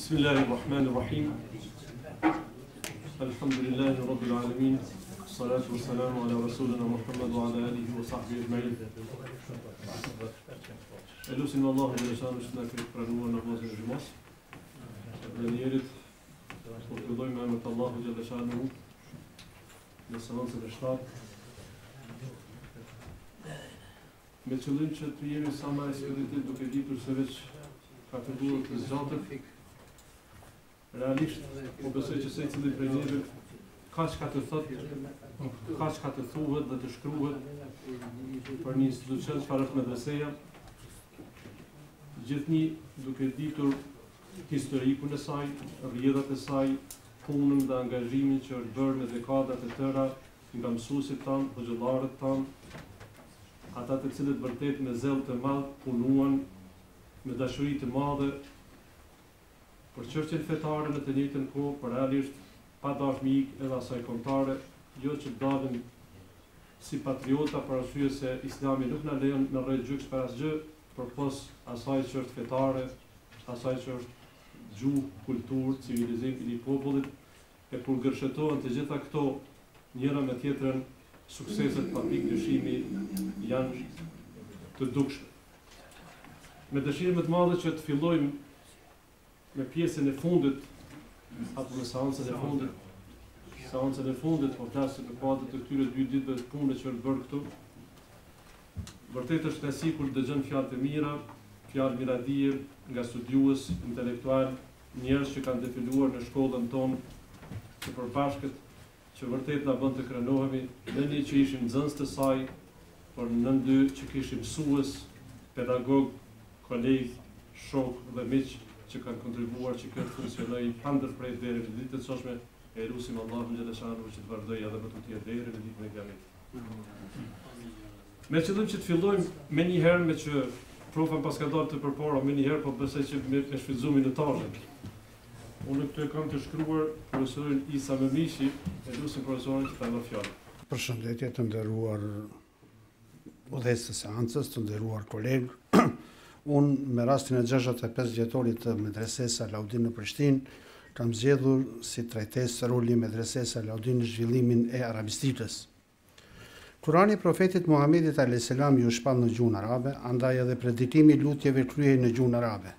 Bismillahirrahmanirrahim. Alhamdulillahi Rabbil Alamin. Salatu wassalamu ala Rasulina Muhammad wa ala alihi wa sahbihi ajma'in. Elusim Allahu dhe lëshanu që nga këtë pranuar në vazën e gjumos. Dhe njerit, po të fillojmë me emër të Allahu dhe lëshanu në seancën e 7. Me qëllim që të jemi sa më ekspeditiv duke ditur se veç ka filluar të zgjatët. Realisht, po besoj që secili prej neve ka çka të thotë, ka çka të thuhet dhe të shkruhet për një institucion çfarë është medreseja, gjithnjë duke ditur historikun e saj, rrjedhat e saj, punën dhe angazhimin që është bërë në dekadat e tëra nga mësuesit tanë, hoxhallarët tanë, ata të cilët vërtet me zell të madh punuan me dashuri të madhe për çështjen fetare në të njëjtën kohë, por realisht pa dashmi edhe asaj kombëtare, jo që dalin si patriota për arsye se Islami nuk na lejon në rreth gjyks për asgjë, përpos asaj që është fetare, asaj që është gjuhë, kulturë, civilizim i një popullit, e kur gërshetohen të gjitha këto njëra me tjetrën, sukseset pa pikë dyshimi janë të dukshme. Me dëshirë më të madhe që të fillojmë me pjesën e fundit, apo me seancën e fundit, po flasë për kuadër të këtyre 2 ditëve të punë që është bërë këtu. Vërtet është kënaqësi kur dëgjon fjalë të mira, fjalë miradije nga studiues, intelektual, njerëz që kanë defiluar në shkollën tonë të përbashkët, që vërtet na bën të krenohemi, ne një që ishim nxënës të saj, por në dy që kishim mësues, pedagog, kolegë, shok dhe miq që kanë kontribuar që këtë funksionojë pandërprer deri në ditën e sotme, e lutim Allahun xhaleshanu që të vazhdojë edhe më të tjerë deri në ditën e Kiametit. Me qëllim që të fillojmë me një herë me që profan pas ka dalë të përpara me një herë, po besoj që me shfrytëzimin e tazhën. Unë këtu e kam të shkruar profesorin Isa Memishi, e lutim profesorin që ta lë fjalën. Përshëndetje të nderuar udhëheqës të seancës, të nderuar kolegë. Unë me rastin e 65 vjetorit të medresesë Alaudin në Prishtinë, kam zgjedhur si trajtesë rolin medresesë Alaudin në zhvillimin e arabistikës. Kurani i profetit Muhamedit a.s. ju shpall në gjuhën arabe, andaj edhe predikimi i lutjeve kryhej në gjuhën arabe.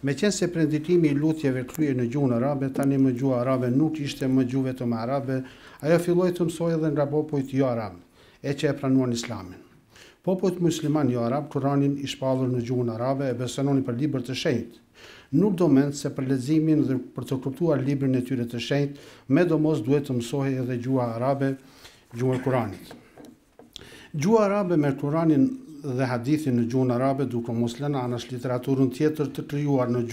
Meqense se predikimi i lutjeve kryhej në gjuhën arabe, tani më gjuha arabe nuk ishte më gjuhë vetëm arabe, ajo filloi të mësojë edhe nga popujt jo arab, e që e pranuan Islamin. Popujt musliman jo arab, Kuranin i shpallur në gjuhën arabe e besonin për libër të shenjtë. Nuk do mend se për leximin dhe për të kuptuar librin e tyre të shenjtë, medomos duhet të mësohej edhe gjuha arabe, gjuha e Kuranit. Gjuha arabe me Kuranin dhe hadithin në gjuhën arabe, duke mos lënë anash literaturën tjetër të krijuar në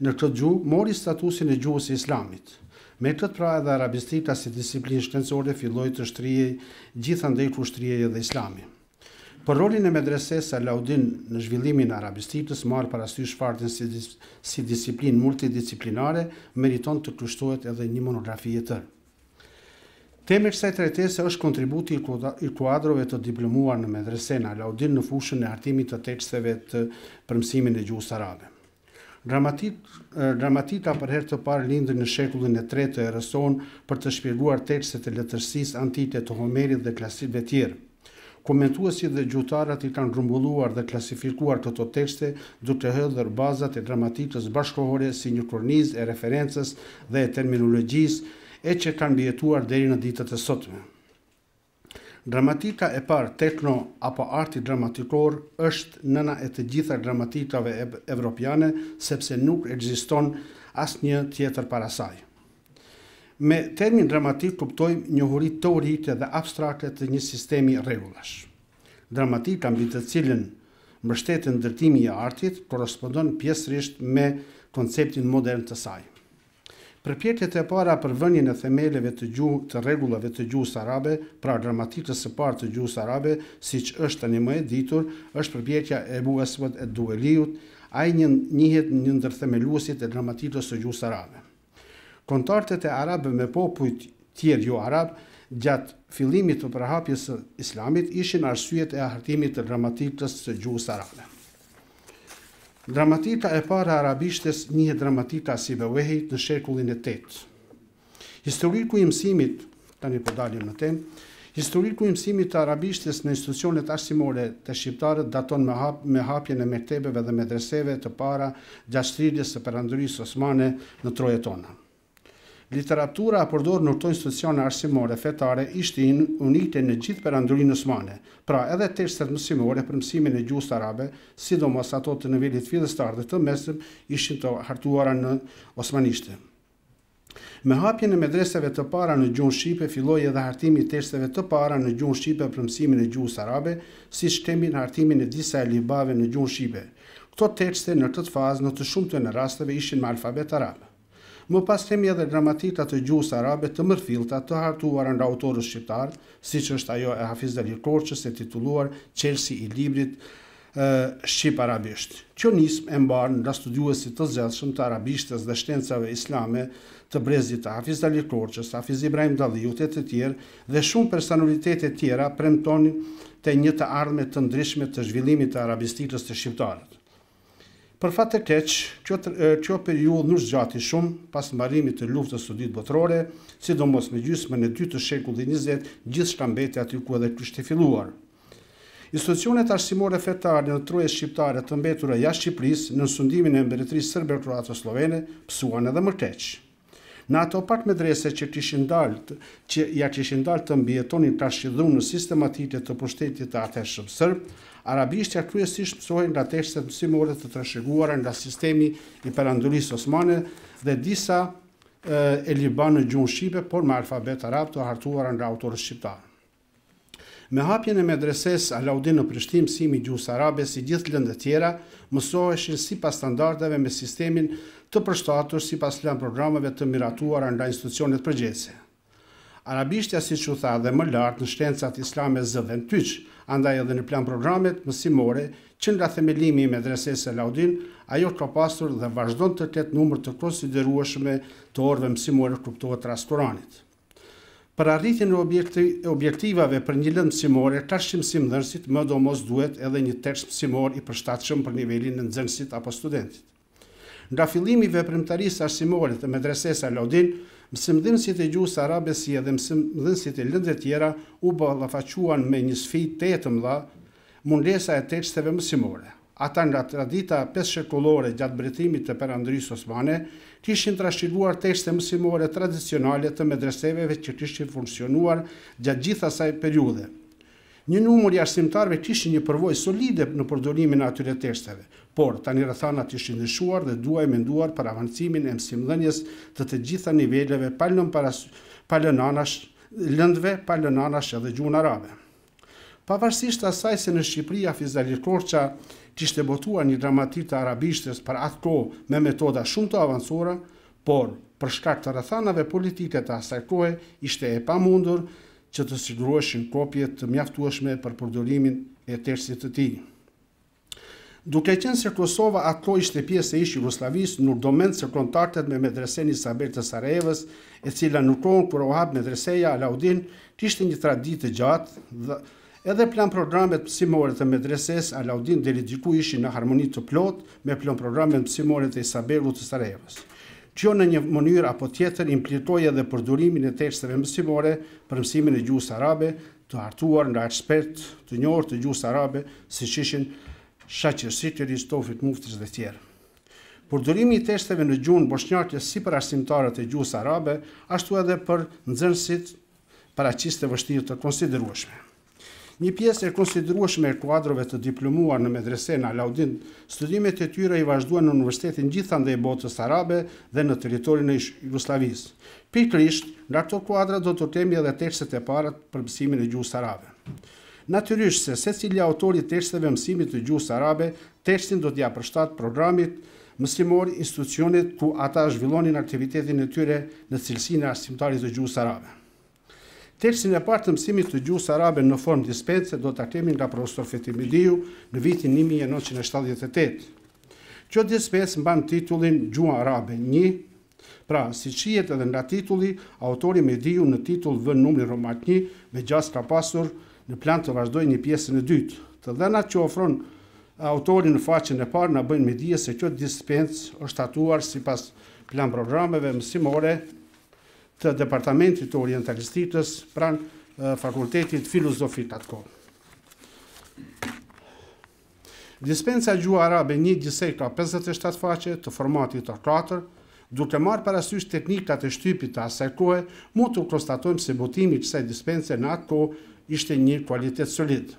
këtë gjuhë, mori statusin e gjuhës së Islamit. Me këtë pra edhe arabistika si disiplinë shkencore filloi të shtrihej gjithandej ku shtrihej edhe Islami. Për rolin e medresesë Alaudin në zhvillimin e arabistikës, marrë parasysh faktin si disiplinë multidisciplinare, meriton të kushtohet edhe një monografi e tërë. Tema e kësaj trajtese është kontributi i kuadrove të diplomuar në medresen Alaudin në fushën e hartimit të teksteve për mësimin e gjuhës arabe. Gramatika për herë të parë lindri në shekullin e 3 të erës sonë për të shpjeguar tekstet e letërsisë antike të Homerit dhe klasikëve tjerë. Komentuesit dhe gjuhëtarët i kanë grumbulluar dhe klasifikuar këto tekste duke hëdhur bazat e gramatikës bashkëkohore si një kornizë e referencës dhe e terminologjisë e që kanë mbijetuar deri në ditët e sotme. Gramatika e parë tekno apo arti gramatikor është nëna e të gjitha gramatikave evropiane sepse nuk ekziston asnjë tjetër para saj. Me termin dramatik kuptojmë njohuri teorike dhe abstrakte të një sistemi rregullash. Dramatika mbi të cilën mbështetet ndërtimi i artit korrespondon pjesërisht me konceptin modern të saj. Përpjekjet e para për vënien e themeleve të rregullave të gjuhës arabe, pra gramatikës së parë të gjuhës arabe, siç është tani më e ditur, është përpjekja e Ebu Aswad ad-Dueliut, ai njihet një ndër themeluesit e gramatikës së gjuhës arabe. Kontaktet e arabe me popujt tjerë jo arab gjatë fillimit të përhapjes së Islamit ishin arsyet e hartimit të gramatikës së gjuhës arabe. Dramatika e para arabishtes njihet dramatika Sibawayhit në shekullin e 8. Historiku i mësimit, tani po dalim në temë, historiku i mësimit të arabishtes në institucionet arsimore të shqiptarët daton me hapjen e mektebeve dhe medreseve të para gjatë shtrydhjes së perandorisë osmane në troje tona. Literatura përdorur në këto institucione arsimore fetare ishte unike në gjithë perandorinë osmane, pra edhe tekstet mësimore për mësimin e gjuhës arabe, sidomos ato të nivelit fillestar dhe të mesëm, ishin të hartuara në osmanishte. Me hapjen e medreseve të para në gjuhën shqipe filloi edhe hartimi i teksteve të para në gjuhën shqipe për mësimin e gjuhës arabe, siç kemi në hartimin e disa libave në gjuhën shqipe. Këto tekste në këtë fazë në të shumtën e rasteve ishin me alfabet arab. Më pas kemi edhe gramatika të gjuhës arabe të mërfillta të hartuara nga autorët shqiptar, siç është ajo e Hafiz Dalil Korçës e titulluar Qelsi i librit shqip-arabisht. Kjo nismë e mbar nga studiuesit të zgjedhshëm të arabishtes dhe shkencave islame të brezit të Hafiz Dalil Korçës, Hafiz Ibrahim Dalliut e të tjerë dhe shumë personalitete tjera premtonin të një të ardhme të ndryshme të zhvillimit të arabistikës të shqiptarët. Për fat të keq, kjo periudhë nuk zgjati shumë pas mbarimit të luftës së dytë botërore, sidomos me gjysmën e dytë të shekullit 20, gjithçka mbeti aty ku edhe kishte filluar. Institucionet arsimore fetare në troje shqiptare të mbetura jashtë Shqipërisë në sundimin e mbretërisë serbe-kroato-slovene psuan edhe më keq. Në ato pak medrese që ja kishin dalë të mbijetonin trashëgimdhun në sistematike të pushtetit të atëhershëm serb, arabishtja kryesisht mësohen nga tekstet mësimore të trashëguara nga sistemi i perandorisë osmane dhe disa e liban në gjuhën shqipe, por me alfabet arab të hartuara nga autorët shqiptar. Me hapjen e medreses Alaudin në Prishtinë, mësimi i gjuhës arabe si gjithë lëndët tjera mësoheshin sipas standardeve me sistemin të përshtatur sipas plan programeve të miratuara nga institucionet përgjithëse. Arabishtja, siç u tha dhe më lart në shkencat islame zëdhen tyç, andaj edhe në plan programet mësimore që nga themelimi i medresesë Alaudin, ajo ka pasur dhe vazhdon të ketë numër të konsiderueshme të orëve mësimore kuptohet rast Kuranit. Për arritjen e objektivave për një lëndë mësimore, tash mësimdhënësit më do mos duhet edhe një tekst mësimor i përshtatshëm për nivelin e nxënësit apo studentit. Nga fillimi i veprimtarisë arsimore të medresesë Alaudin, mësimdhënësit e gjuhës arabe si edhe mësimdhënësit e lëndëve tjera u ballafaquan me një sfidë të mëdha, mundesa e teksteve mësimore. Ata nga tradita 5 shekullore gjatë mbretërimit të perandorisë osmane kishin trashëguar tekste mësimore tradicionale të medreseveve që kishin funksionuar gjatë gjithë asaj periudhe. Një numër i arsimtarëve kishin një përvojë solide në përdorimin e atyre teksteve, por tani rrethanat ishin ndryshuar dhe duaj menduar për avancimin e mësimdhënies të gjitha niveleve pa lëndëve edhe gjuhën arabe. Pavarësisht asaj se në Shqipëri Hafiz Dalil Korça kishte botuar një dramatik të arabishtes për atë kohë me metoda shumë të avancuara, por për shkak të rrethanave politike të asaj kohe ishte e pamundur që të siguroheshin kopje të mjaftueshme për përdorimin e tekstit të tij. Duke qenë se Kosova ato ishte pjesë e ish Jugosllavisë, nuk do mend se kontaktet me medresen Isabel të Sarajevës, e cila në kohën kur u hap medreseja Alaudin, kishte një traditë të gjatë dhe edhe plan programet mësimore të medreses Alaudin deri diku ishin në harmoni të plotë me plan programet mësimore të Isabelut të Sarajevës. Kjo në një mënyrë apo tjetër implikoi edhe përdorimin e teksteve mësimore për mësimin e gjuhës arabe, të hartuar nga ekspertë të njohur të gjuhës arabe, siç ishin Shaqir Sikeri, Stofit Muftis dhe tjerë. Përdorimi i teksteve në gjuhën bosnjake si për arsimtarët e gjuhës arabe, ashtu edhe për nxënësit paraqiste vështirë të konsiderueshme. Një pjesë e konsiderueshme e kuadrove të diplomuar në medresen Alaudin, studimet e tyre i vazhduan në universitetin gjithandej botës arabe dhe në territorin e Jugosllavisë. Pikërisht, nga këto kuadra do të kemi edhe tekstet e para për mësimin e gjuhës arabe. Natyrisht se secili autori i teksteve mësimit të gjuhës arabe, tekstin do t'ia përshtat programit mësimor institucionit ku ata zhvillonin aktivitetin e tyre në cilësinë e arsimtarit të gjuhës arabe. Tekstin e parë të mësimit të gjuhës arabe në formë dispense do ta kemi nga profesor Fetimi Diu në vitin 1978. Kjo dispensë mban titullin Gjuha arabe 1. Pra, si qihet edhe nga titulli, autori me Diu në titull vën numrin romak 1 me gjas ka pasur në plan të vazhdojë një pjesën e dytë. Të dhënat që ofron autori në faqen e parë na bëjnë me dije se kjo dispensë është statuar sipas plan programeve mësimore të Departamentit të Orientalistikës pranë Fakultetit Filozofik atë kohë. Dispensa gjuha arabe 1 gjithsej ka 57 faqe të formatit A4, duke marrë parasysh teknikat e shtypit të asaj kohe, mund të konstatojmë se botimi i kësaj dispense në atë kohë ishte një kvalitet solid.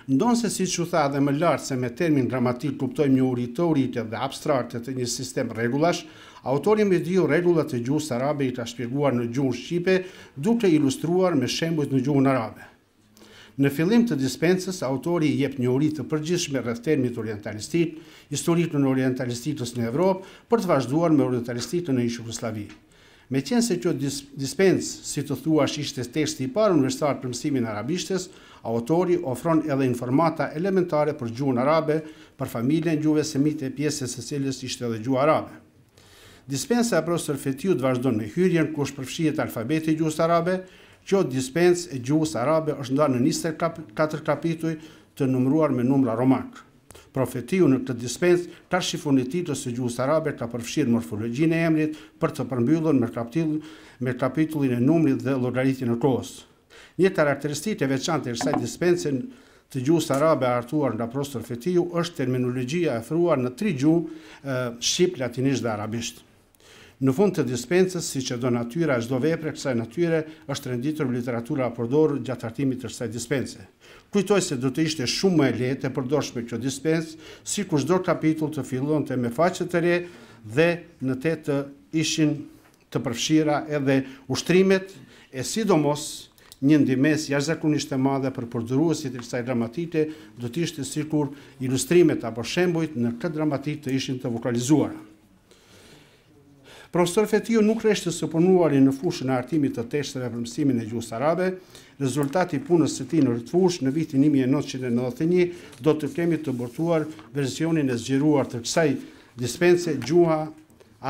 Ndonse siç u tha dhe më lart se me termin gramatik kuptojmë njohuri teorike dhe abstrakte të një sistem rregullash, autori me dio rregullat e gjuhës arabe i ka shpjeguar në gjuhën shqipe duke ilustruar me shembuj në gjuhën arabe. Në fillim të dispensës, autori i jep njohuri të përgjithshme rreth termit orientalistik, historikën e orientalistikës në Evropë, për të vazhduar me orientalistikën në Jugosllavi. Meqense se kjo dispensë, si të thuash, ishte teksti i parë universitar për mësimin e arabishtes, autori ofron edhe informata elementare për gjuhën arabe, për familjen gjuhëve semite, pjesës së cilës ishte edhe gjuha arabe. Dispensa e profesor Fetiut vazhdon me hyrjen ku është përfshihet alfabeti i gjuhës arabe. Kjo dispensë e gjuhës arabe është ndarë në 24 kapituj të numëruar me numra romak. Profetiu në këtë dispensë ka shifun e titës së gjuhës arabe ka përfshirë morfologjinë e emrit për të përmbyllur me kapitullin e numrit dhe llogaritjen e kohës. Një karakteristikë e veçantë e kësaj dispense të gjuhës arabe hartuar nga profesor Fetiu është terminologjia e ofruar në 3 gjuhë, shqip, latinisht dhe arabisht. Në fund të dispensës, siç e do natyra e çdo vepre, kësaj natyre është renditur literatura përdorur gjatë hartimit të kësaj dispense. Kujtoj se do të ishte shumë më e lehtë e përdorshme kjo dispensë, sikur çdo kapitull të fillonte me faqe të re dhe në të ishin të përfshira edhe ushtrimet, e sidomos një ndihmës jashtëzakonisht e madhe për përdoruesit e kësaj dramatike do të ishte sikur ilustrimet apo shembujt në këtë dramatik të ishin të vokalizuara. Profesor Fetiu nuk reshte së punuari në fushën e hartimit të teksteve për mësimin e gjuhës arabe. Rezultati i punës së tij në këtë fushë në vitin 1991 do të kemi të botuar versionin e zgjeruar të kësaj dispense gjuha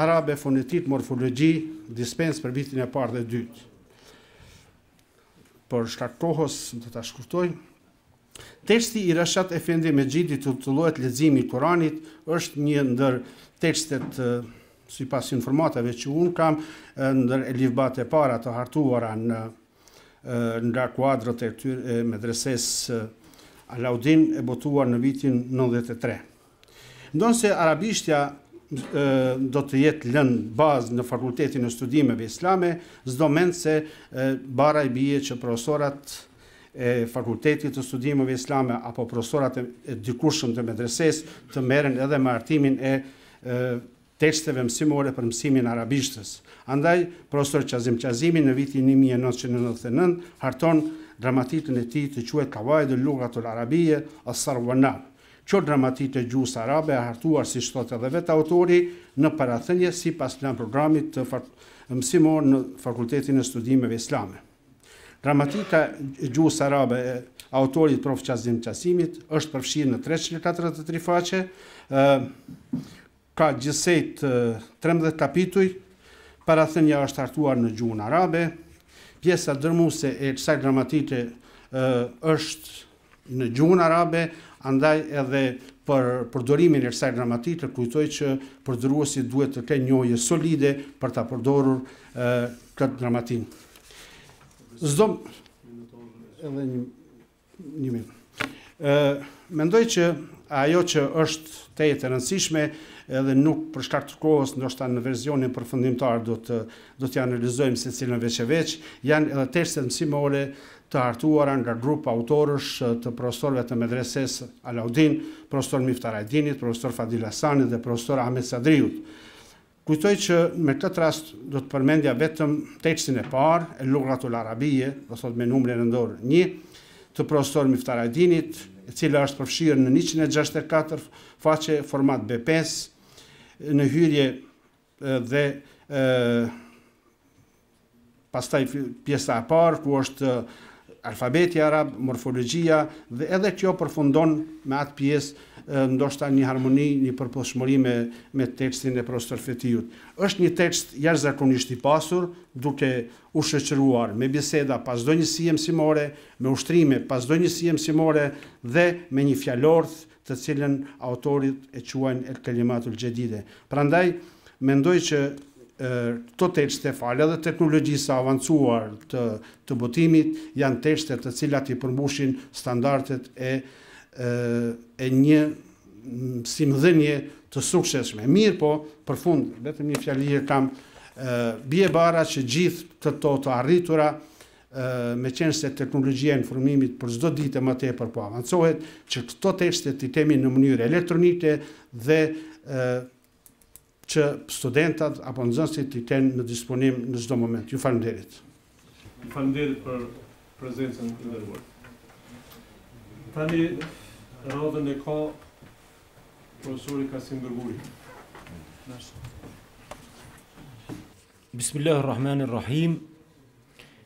arabe, fonetik, morfologji, dispensë për vitin e parë dhe dytë. Por shkak kohës do ta shkurtoj. Teksti i Rashat Efendi Mexhidit të titullohet Leximi i Kuranit është një ndër tekstet sipas informatave që unë kam, ndër elifbat e para të hartuara nga kuadrët e medreses Alaudin e botuar në vitin 93. Ndonse arabishtja do të jetë lënë bazë në Fakultetin e Studimeve Islame, s'do mend se bara i bie që profesorat e Fakultetit të Studimeve Islame apo profesorat e dikurshëm të medreses të merren edhe me hartimin e teksteve mësimore për mësimin arabishtës. Andaj, profesor Qazim Qazimi në vitin 1999 harton dramatikën e tij të quhet Qawaid al-Lughatul Arabiyya as-Sarwana. Kjo dramatikë e gjuhës arabe e hartuar, siç thotë edhe vetë autori, në parathënie sipas plan programit të mësimor në Fakultetin e Studimeve Islame. Dramatika e gjuhës arabe e autorit prof. Qazim Qazimit është përfshirë në 343 faqe, ka gjithsej 13 kapituj, parathënia është hartuar në gjuhën arabe, pjesa dërmuese e kësaj dramatike është në gjuhën arabe, andaj edhe për përdorimin e kësaj dramatike kujtoj që përdoruesi duhet të kenë njohje solide për ta përdorur këtë dramatik. Edhe një minutë. Mendoj që ajo që është tejet e rëndësishme edhe nuk për shkak të kohës, ndoshta në versionin përfundimtar do të analizojmë secilën veç e veç, janë edhe tekstet mësimore të hartuara nga grup autorësh të profesorëve të medreses Alaudin, profesor Miftar Ajdinit, profesor Fadil Hasani dhe profesor Ahmet Sadriut. Kujtoj që me këtë rast do të përmendja vetëm tekstin e parë, e Lughatul Arabiyye, do thot me numrin nëndor 1, të profesor Miftar Ajdinit, e cila është përfshirë në 164 faqe format B5, në hyrje dhe pastaj pjesa e parë ku është alfabeti arab, morfologjia dhe edhe kjo përfundon me atë pjesë ndoshta një harmoni, një përputhshmëri me tekstin e Profesor Fetiut. Është një tekst jashtëzakonisht i pasur, duke u shoqëruar me biseda pas çdo njësie mësimore, me ushtrime pas çdo njësie mësimore dhe me një fjalorth të cilën autorit e quajnë El Kelimatul Jedide. Prandaj mendoj që këto tekste falë edhe teknologjisë avancuar të botimit janë tekste të cilat i përmbushin standardet e një simdhënie të suksesshme. Mirë po, për fund, vetëm një fjali kam, bie bara që gjithë të arritura, me qenë se teknologjia e informimit për çdo ditë më tepër po avancohet, që këto tekste t'i kemi në mënyrë elektronike dhe që studentat apo nxënësit t'i kenë në disponim në çdo moment. Ju faleminderit. Faleminderit për prezencën e nderuar. Tani radhën e ka profesori Kasim Gërguri. Bismillahirrahmanirrahim.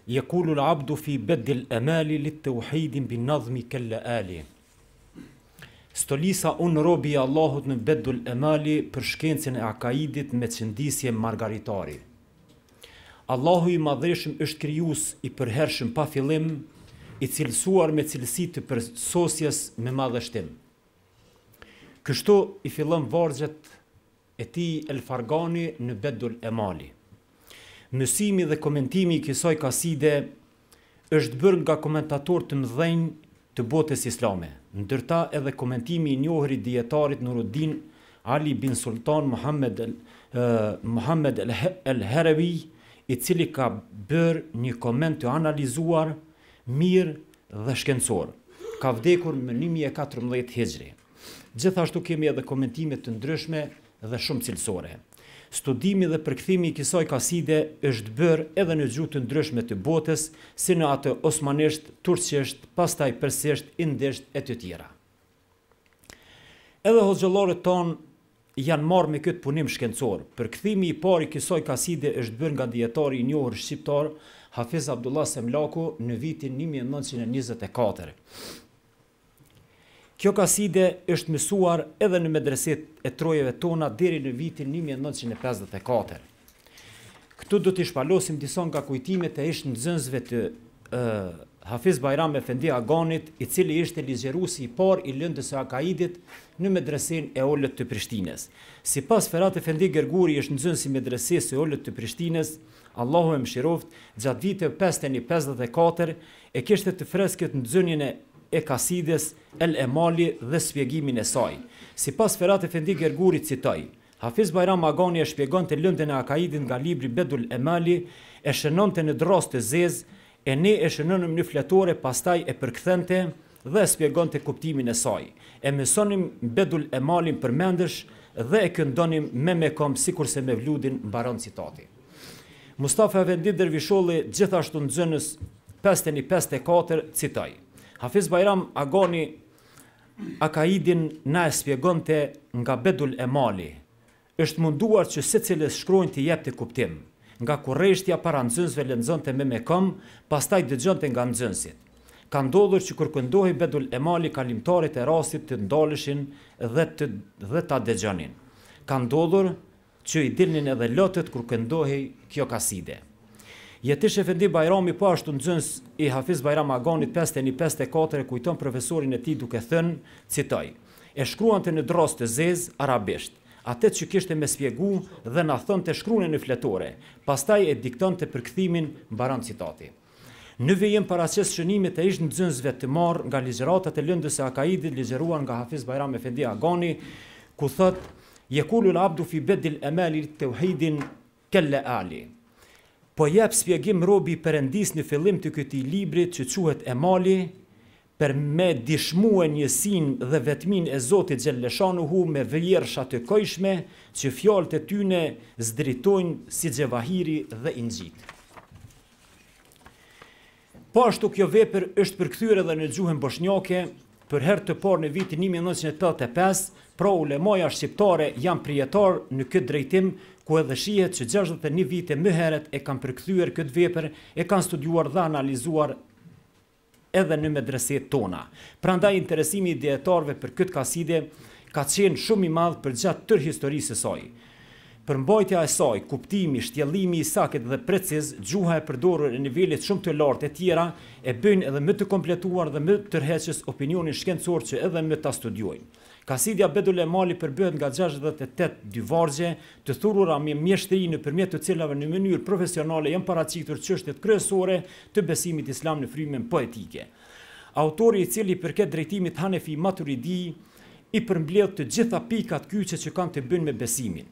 يقول العبد في بد الأمال للتوحيد بالنظم كالآلي. Stolisa unë robi i Allahut në Bedul Emali për shkencën e akaidit me qëndisje margaritari. Allahu i madhreshëm është krijues i përhershëm pa fillim, i cilësuar me cilësi të përsosjes me madhështim. Kështu i fillon vargjet e tij El Fargani në Bedul Emali. Mësimi dhe komentimi i kësaj kaside është bërë nga komentatorë të mëdhenj të botës islame, ndërta edhe komentimi i njohur i dietarit Nuruddin Ali bin Sultan Muhammed el-Harawi, i cili ka bërë një koment të analizuar, mirë dhe shkencor. Ka vdekur në 1014 Hijri. Gjithashtu kemi edhe komentime të ndryshme dhe shumë cilësore. Studimi dhe përkthimi i kësaj kaside është bërë edhe në gjuhë të ndryshme të botës, si në atë osmanisht, turqisht, pastaj persisht, indisht e të tjera. Edhe hoxhallarët tonë janë marrë me këtë punim shkencor. Përkthimi i parë i kësaj kaside është bërë nga dietari i njohur shqiptar Hafiz Abdullah Semlaku në vitin 1924. Kjo kaside është mësuar edhe në medreset e trojeve tona deri në vitin 1954. Këtu do t'i shpalosim disa nga kujtimet e ish nxënësve të Hafiz Bajram Efendi Aganit, i cili ishte ligjëruesi i parë i lëndës së akaidit në medresen e Olët të Prishtinës. Sipas Ferhat Efendi Gërguri është nxënës i medresesë së Olët të Prishtinës, Allahu e mëshiroft, gjatë viteve 554 e kishte të freskët nxënjen e kasides El Emali dhe shpjegimin e saj. Sipas Ferhat Efendi Gërguri citoj: Hafiz Bajram Agani e shpjegonte lëndën e akaidit nga libri Bedul Emali, e shënonte në drast të zezë, e ne e shënonëm në fletore, pastaj e përkthente dhe e shpjegonte kuptimin e saj. E mësonim Bedul Emalin përmendesh dhe e këndonim me kom sikurse me vludin, mbaron citati. Mustafa Efendi Dervisholli, gjithashtu nxënës 554, citoj: Hafiz Bajram Agani akaidin na e shpjegonte nga Bedul Emali. Është munduar që secilës shkruajnë të jepte kuptim, nga kurreshtja para nxënësve lexonte me kom, pastaj dëgjonte nga nxënësit. Ka ndodhur që kur këndohej Bedul Emali, kalimtarët e rastit të ndaleshin dhe ta dëgjonin. Ka ndodhur që i dilnin edhe lotët kur këndohej kjo kaside. Jetish Efendi Bajrami, po ashtu nxënës i Hafiz Bajram Aganit 554, kujton profesorin e tij duke thënë, citoj: e shkruante në drast të zezë arabisht, atë që kishte me shpjegu dhe na thonte shkruane në fletore, pastaj e diktonte përkthimin, mbaron citati. Në vijim paraqes shënimet e ish nxënësve të marrë nga ligjëratat e lëndës së akaidit ligjëruar nga Hafiz Bajram Efendi Agani, ku thot: Yaqulu al-abdu fi bedil amali tauhidin kalla ali. Po jep shpjegim robi Perëndis në fillim të këtij libri që quhet Emali, për me dishmue njësinë dhe vetmin e Zotit Xhelleshanuhu me vjersha të kojshme që fjalët e tyne zdritojnë si xhevahiri dhe inxhit. Po ashtu kjo vepër është përkthyer edhe në gjuhën bosnjake për herë të parë në vitin 1985, pra ulemaja shqiptare janë prijetar në këtë drejtim, ku edhe shihet që 61 vite më herët e kanë përkthyer këtë vepër, e kanë studiuar dhe analizuar edhe në medreset tona. Prandaj interesimi i dietarëve për këtë kaside ka qenë shumë i madh për gjatë tërë historisë së saj. Përmbajtja e saj, kuptimi, shtjellimi i saktë dhe preciz, gjuha e përdorur në nivelet shumë të lartë e tjera e bëjnë edhe më të kompletuar dhe më tërheqës opinionin shkencor që edhe më ta studiojnë. Kasidia Bedul Emali përbëhet nga 68 dy vargje të thurura me mjeshtri nëpërmjet të cilave në mënyrë profesionale janë paraqitur çështjet kryesore të besimit islam në frymën poetike. Autori i cili përket drejtimit Hanefi Maturidi i përmbledh të gjitha pikat kyçe që kanë të bëjnë me besimin.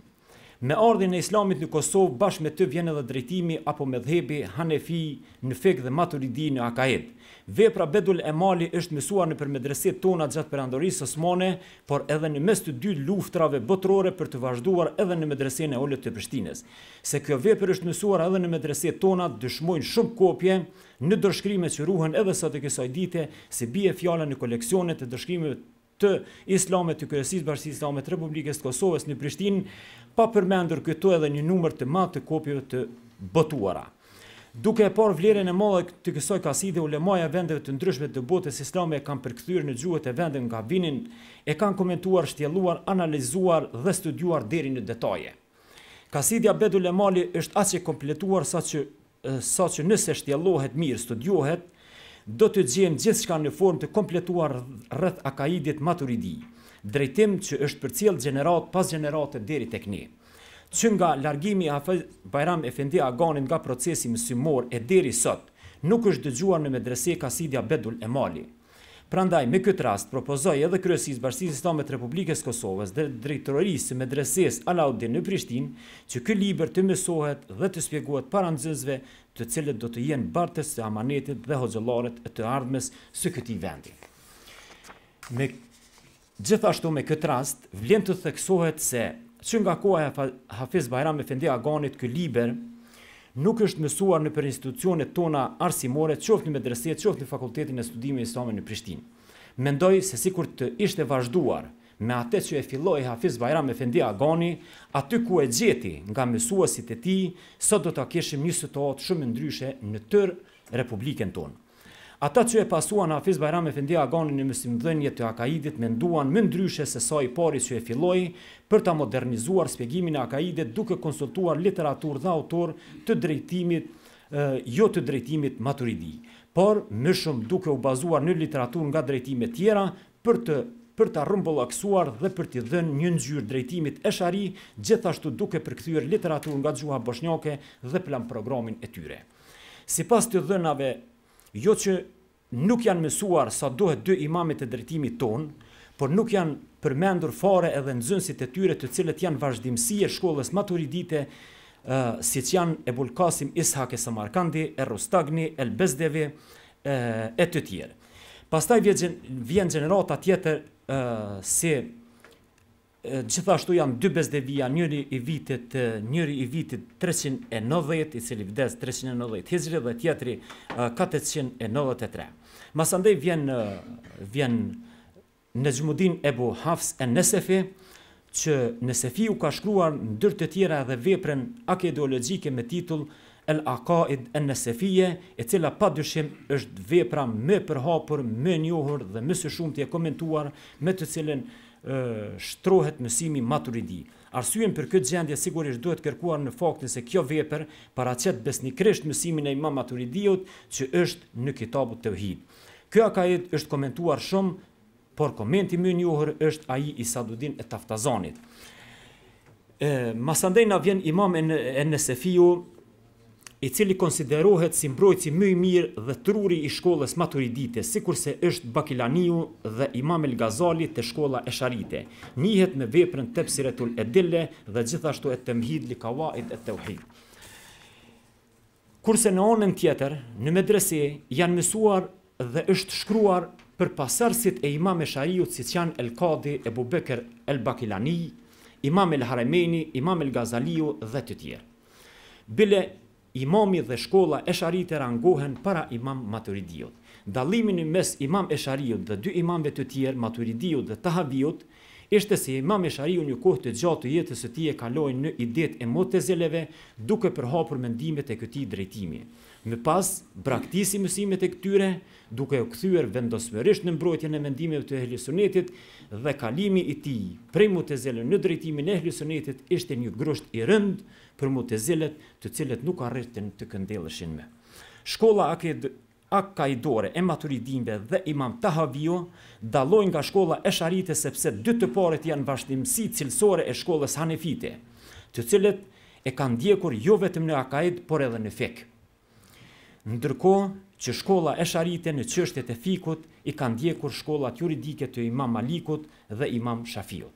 Me ardhin e islamit në Kosovë bashkë me të vjen edhe drejtimi apo medhhebi Hanefi në fik dhe Maturidi në akaid. Vepra Bedul Emali është mësuar në medreset tona gjatë perandorisë osmane, por edhe në mes të dy luftrave botërore për të vazhduar edhe në medresen e Olët të Prishtinës. Se kjo vepër është mësuar edhe në medreset tona, dëshmojnë shumë kopje në dorëshkrime që ruhen edhe sot e kësaj dite, se bie fjala në koleksionet e dorëshkrimeve të Islamet të Kryesisë Bashkisë Islame të Republikës së Kosovës në Prishtinë, pa përmendur këto edhe një numër të madh të kopjeve të botuara. Duke e parë vlerën e madhe të kësaj kaside, ulemaja e vendeve të ndryshme të botës islame e kanë përkthyer në gjuhët e vendeve nga vinin, e kanë komentuar, shtjelluar, analizuar dhe studiuar deri në detaje. Kasidia Bedul Emali është aq e kompletuar saqë nëse shtjellohet mirë, studiohet, do të gjejmë gjithçka në formë të kompletuar rreth akaidit Maturidi, drejtim që është përcjell gjenerat pas gjenerate deri tek ne. Që nga largimi i Hafiz Bajram Efendi Aganit nga procesi mësimor e deri sot, nuk është dëgjuar në medrese Kasidia Bedul Emali. Prandaj, me këtë rast, propozoj edhe Kryesisë Bashkisë Islame të Republikës Kosovës dhe drejtorisë së medreses Alaudin në Prishtinë, që ky libër të mësohet dhe të shpjegohet para nxënësve, të cilët do të jenë bartës të amanetit dhe hoxhallarët të ardhmes së këtij vendi. Gjithashtu me këtë rast, vlen të theksohet se që nga koha e Hafiz Bajram Efendi Aganit ky libër nuk është mësuar në për institucionet tona arsimore, qoftë në medreset, qoftë në Fakultetin e Studimeve Islame në Prishtinë. Mendoj se sikur të ishte vazhduar me atë që e filloi Hafiz Bajram Efendi Agani, aty ku e gjeti nga mësuesit e tij, sot do ta kishim një situatë shumë ndryshe në tërë Republikën tonë. Ata që e pasuan Hafiz Bajram Efendi Agani në mësimdhënie të akaidit menduan më ndryshe se sa i pari që e filloi për ta modernizuar shpjegimin e akaidit duke konsultuar literaturë dhe autor të drejtimit, jo të drejtimit Maturidi, por më shumë duke u bazuar në literaturë nga drejtime tjera për ta rrumbullaksuar dhe për t'i dhënë një ngjyrë drejtimit eshari, gjithashtu duke përkthyer literaturën nga gjuha bosnjake dhe plan programin e tyre. Sipas të dhënave, jo që nuk janë mësuar sa duhet dy imamit e drejtimit ton, por nuk janë përmendur fare edhe nxënësit e tyre të cilët janë vazhdimsi e shkollës Maturidite, siç janë Ebul Kasim Ishaq e Samarkandi, Rostagni, El Bezdevi e të tjerë. Pastaj vjen gjenerata tjetër si gjithashtu janë dy Bezdevia, njëri i vitit 390, i cili vdes 390 Hijri dhe tjetri 493. Masandej vjen Nejmudin Ebu Hafs e Nesefi, që Nesefiu ka shkruar ndër të tjera edhe veprën akideologjike me titull El Aqaid en Nesefije, e cila padyshim është vepra më e përhapur, më e njohur dhe më së shumti e komentuar, me të cilën shtrohet mësimi Maturidi. Arsyen për këtë gjendje sigurisht duhet kërkuar në faktin se kjo vepër paraqet besnikrisht mësimin e Imam Maturidiut që është në Kitabut Tauhid. Ky akaid është komentuar shumë, por komenti më i njohur është ai i Sadudin e Taftazanit. Masandej na vjen Imam e Nesefiu, i cili konsiderohet si mbrojtësi më i mirë dhe truri i shkollës Maturidite, sikurse është Bakilaniu dhe Imam El Ghazali të shkolla Esharite. Njihet me veprën Tefsiretul Edille dhe gjithashtu e Temhid li Qawaid et Tauhid. Kurse në anën tjetër, në medrese janë mësuar dhe është shkruar për pasardhësit e Imam Eshariut, siç janë El Qadi Ebu Bekr El Bakilani, Imam El Harameni, Imam El Ghazaliu dhe të tjerë. Bile imami dhe shkolla Esharite rangohen para Imam Maturidiut. Dallimin mes Imam Eshariut dhe dy imamëve të tjerë, Maturidiut dhe Tahaviut, ishte se Imam Eshariu një kohë të gjatë të jetës së tij e kaloi në idetë e Mu'tezileve, duke përhapur mendimet e këtij drejtimi. me pas braktisi mësimet e këtyre, duke u kthyer vendosmërisht në mbrojtjen e mendimeve të Ehli Sunetit dhe kalimi i tij prej Mu'tezilëve në drejtimin e Ehli Sunetit ishte një grusht i rënd për Mu'tezilët, të cilët nuk arritën të këndelleshin me. Shkolla akaidore e Maturidinëve dhe Imam Tahaviu dallojnë nga shkolla Esharite sepse dy të parët janë vazhdimsi cilësore e shkollës Hanefite, të cilët e kanë ndjekur jo vetëm në akaid, por edhe në fik. Ndërkohë që shkolla Esharite në çështjet e fikut i kanë ndjekur shkollat juridike të Imam Malikut dhe Imam Shafiut.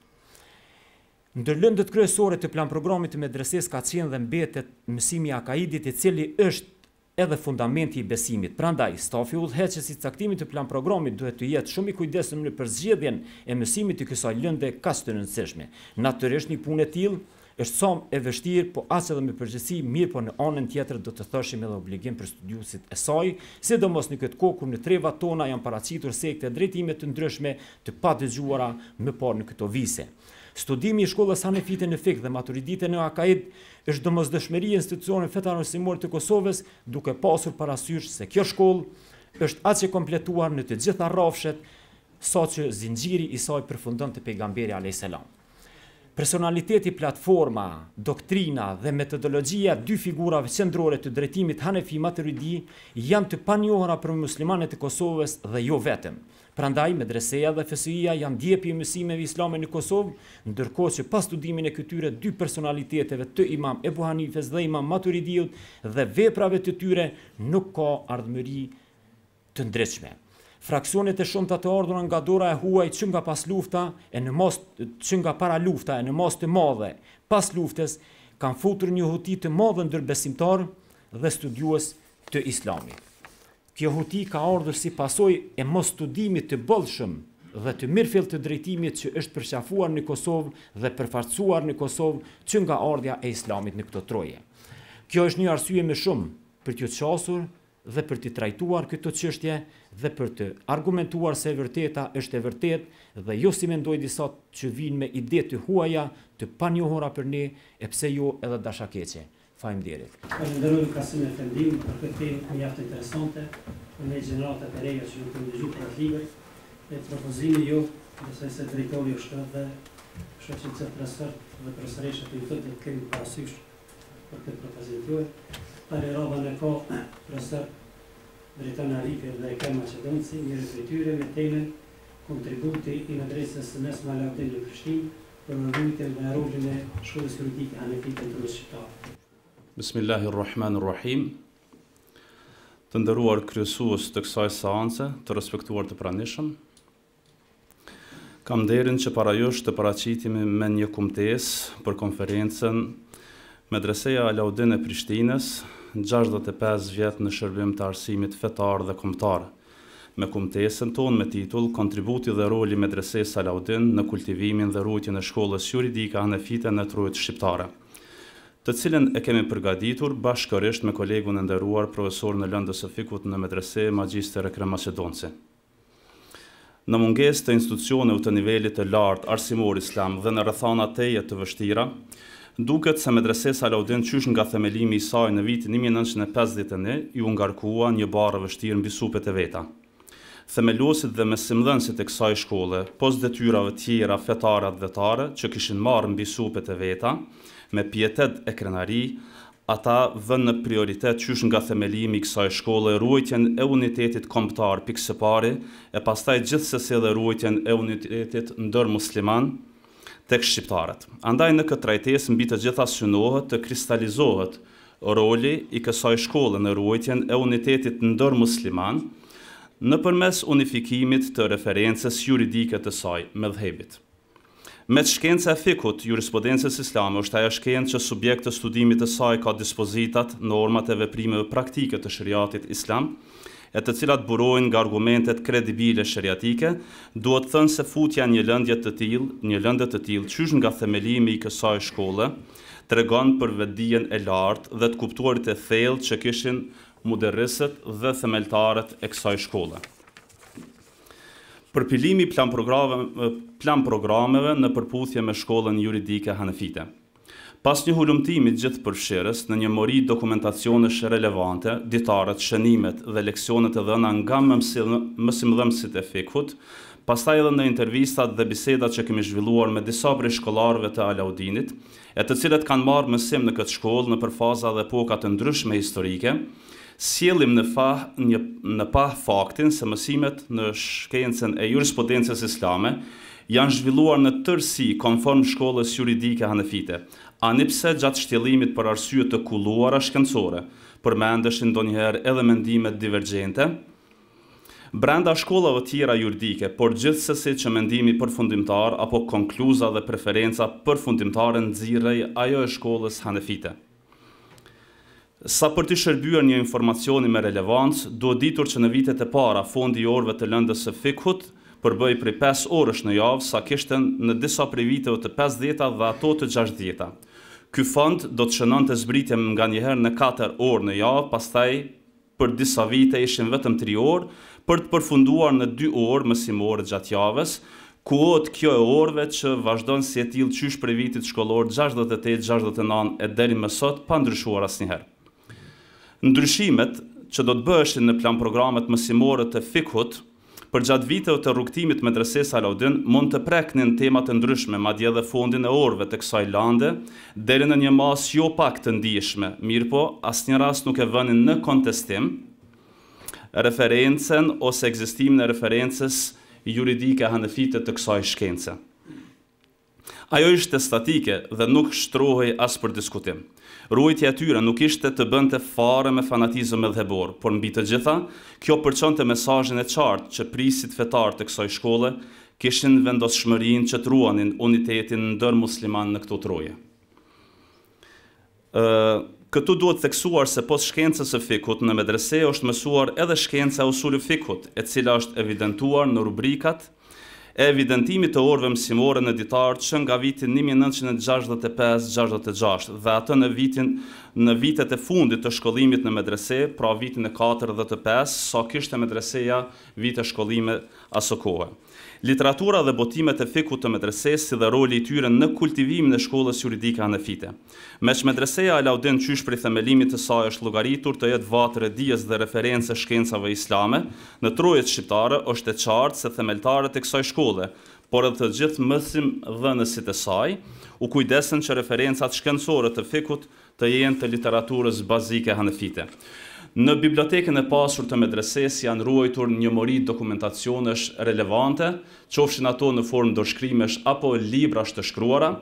Ndër lëndët kryesore të plan programit të medreses ka qenë dhe mbetet mësimi i akaidit, i cili është edhe fundamenti i besimit. Prandaj, stafi udhëheqës i caktimit të plan programit duhet të jetë shumë i kujdesshëm në përzgjedhjen e mësimit të kësaj lënde kaq të rëndësishme. Natyrisht një punë e tillë është sa e vështirë, po as edhe me përgjegjësi mirë, po në anën tjetër do të thoshim edhe obligim për studiuesit e saj, sidomos në këtë kohë kur në trevat tona janë paraqitur sekte drejtime të ndryshme të padëgjuara më parë në këto vise. Studimi i shkollës Hanefite në fik dhe maturidite në akaid është domosdoshmëri e institucionit fetar-mësimor të Kosovës, duke pasur parasysh se kjo shkollë është aq e kompletuar në të gjitha rrafshet, saqë zinxhiri i saj përfundon te pejgamberi alayhis salam. Personaliteti, platforma, doktrina dhe metodologjia, dy figurave qendrore të drejtimit Hanefi Maturidi, janë të panjohura për muslimanët e Kosovës dhe jo vetëm. Prandaj, medreseja dhe FSI-ja janë ndjepi i mësimeve islame në Kosovë, ndërkohë që pas studimin e këtyre dy personaliteteve të Imam Ebu Hanifes dhe Imam Maturidiut dhe veprave të tyre nuk ka ardhmëri të ndritshme. Fraksionet e shumta të ardhura nga dora e huaj që nga pas lufta e në mos që nga para lufta e në mos të madhe pas luftës kanë futur një huti të madhe ndër besimtar dhe studiues të islamit. Kjo huti ka ardhur si pasojë e mos studimit të bollshëm dhe të mirëfill të drejtimit që është përqafuar në Kosovë dhe përfaqësuar në Kosovë që nga ardha e islamit në këto troje. Kjo është një arsye më shumë për t'ju qasur dhe për të trajtuar këto çështje dhe për të argumentuar se e vërteta është e vërtetë dhe jo si mendoj disa që vinë me ide të huaja të panjohura për ne, e pse jo edhe dashakeqe. Faleminderit. Falenderoj Kasim Efendim për këtë temë mjaft interesante, me gjeneratat e reja që ju të ndëgju për atë libër, e propozimi ju, nëse se drejtori është dhe shoqë që transfert dhe profesoresha të jutët dhe kemi parasysh për këtë propozim tuaj. Pare robën e ko profesor Driton Arifi dhe e Kem Macedonci, njëri prej tyre me temën kontributi i medresës Nes Alauddin në Prishtinë për rrugën dhe rolin e shkollës juridike Hanefite të shqiptare. Bismillahirrahmanirrahim. Të nderuar kryesues të kësaj seance, të respektuar të pranishëm, kam nderin që para jush të paraqitemi me një kumtesë për konferencën Medreseja Alauddin e Prishtinës, 65 vjet në shërbim të arsimit fetar dhe kombëtar, me kumtesën tonë me titull Kontributi dhe roli Medresesë Alauddin në kultivimin dhe rrugën e shkollës juridike Hanefite në trojët shqiptare, të cilën e kemi përgatitur bashkërisht me kolegun e nderuar profesor në lëndës së fikut në medrese Magjister Ekrem Macedonci. Në mungesë të institucioneve të nivelit të lartë arsimor islam dhe në rrethana teje të vështira, duket se Medresesa Alauddin qysh nga themelimi i saj në vitin 1951 ju ngarkua një barë vështirë mbi supet e veta. Themeluesit dhe mësimdhënësit e kësaj shkolle, pos detyrave tjera fetare advetare që kishin marrë mbi supet e veta, me pietet e krenari, ata vënë në prioritet qysh nga themelimi i kësaj shkolle ruajtjen e unitetit kombëtar pikë së pari, e pastaj gjithsesi edhe ruajtjen e unitetit ndër musliman tek shqiptarët. Andaj në këtë trajtesë mbi të gjitha synohet të kristalizohet roli i kësaj shkolle në ruajtjen e unitetit ndër musliman nëpërmes unifikimit të referencës juridike të saj, medhhebit. Me shkenca e fikut, jurisprudencës islame është ajo shkencë që subjekt të studimit të saj ka dispozitat, normat e veprimeve praktike të shariatit islam, e të cilat burojnë nga argumentet kredibile shariatike, duhet thënë se futja një lëndje të tillë, qysh nga themelimi i kësaj shkolle, tregon për vetdijen e lartë dhe të kuptuarit e thellë që kishin muderrisët dhe themeltarët e kësaj shkolle. Përpilimi plan programeve në përputhje me shkollën juridike Hanefite. Pas një hulumtimi gjithë përfshirës në një mori dokumentacionesh relevante, ditarët, shënimet dhe leksionet e dhëna nga mësimdhëmësit e fikhut, pastaj edhe në intervistat dhe bisedat që kemi zhvilluar me disa prej shkollarëve të Alaudinit, e të cilët kanë marrë mësim në këtë shkollë në përfaza dhe epoka të ndryshme historike, sjellim në pah faktin se mësimet në shkencën e jurisprudencës islame janë zhvilluar në tërësi konform shkollës juridike hanefite, anipse gjatë shtjellimit për arsye të kulluara shkencore, përmendeshin ndonjëherë edhe mendimet divergjente, brenda shkollave tjera juridike, por gjithsesi që mendimi përfundimtar apo konkluza dhe preferenca përfundimtare nxirrej ajo e shkollës hanefite. Sa për të shërbyer një informacioni me relevancë, duhet ditur që në vitet e para fondi i orëve të lëndës së fikhut përbëj prej 5 orësh në javë, sa kishten në disa prej viteve të 50 dhe ato të 60. Ky fond do të shënonte zbritje nga njëherë në 4 orë në javë, pastaj për disa vite ishin vetëm 3 orë, për të përfunduar në 2 orë mësimore gjatë javës, kuohet kjo e orëve që vazhdon si e tillë qysh prej vitit shkollor 68-69 e deri më sot pa ndryshuar asnjëherë. Ndryshimet që do të bëheshin në plan programet mësimore të fikhut për gjatë viteve të rrugtimit medresesë Alaudin mund të preknin tema të ndryshme, madje edhe fondin e orëve të kësaj lande, deri në një masë jo pak të ndijshme, mirëpo asnjë rast nuk e vënin në kontestim referencen ose ekzistimin e referencës juridike hanefite të kësaj shkence. Ajo ishte statike dhe nuk shtrohej as për diskutim. Ruajtja e tyre nuk ishte të bënte fare me fanatizëm mëdhëbor, por mbi të gjitha, kjo përçonte mesazhin e qartë që prisit fetar të kësaj shkolle kishin vendosshmërinë që truanin unitetin ndër musliman në këto troje. Këtu duhet theksuar se pos shkencës së fikut në medrese është mësuar edhe shkenca e usulit fikut, e cila është evidentuar në rubrikat e evidentimit të orëve mësimore në ditar që nga vitin 1965-66 dhe atë në vitet e fundit të shkollimit në medrese, pra vitin e 4 dhe të 5, sa kishte medreseja vite shkollime aso kohë. Literatura dhe botimet e fikut të medreses si dhe roli i tyre në kultivimin e shkollës juridike hanefite. Meq medreseja Alaudin qysh prej themelimit të saj është llogaritur të jetë vatër e dijes dhe referencë shkencave islame, në trojet shqiptare është e qartë se themeltarët e kësaj shkolle, por edhe të gjithë mësimdhënësit e saj, u kujdesen që referencat shkencore të fikut të jenë të literaturës bazike hanefite. Në bibliotekën e pasur të medreses janë ruajtur një mori dokumentacionesh relevante, qofshin ato në formë dorëshkrimesh apo librash të shkruara,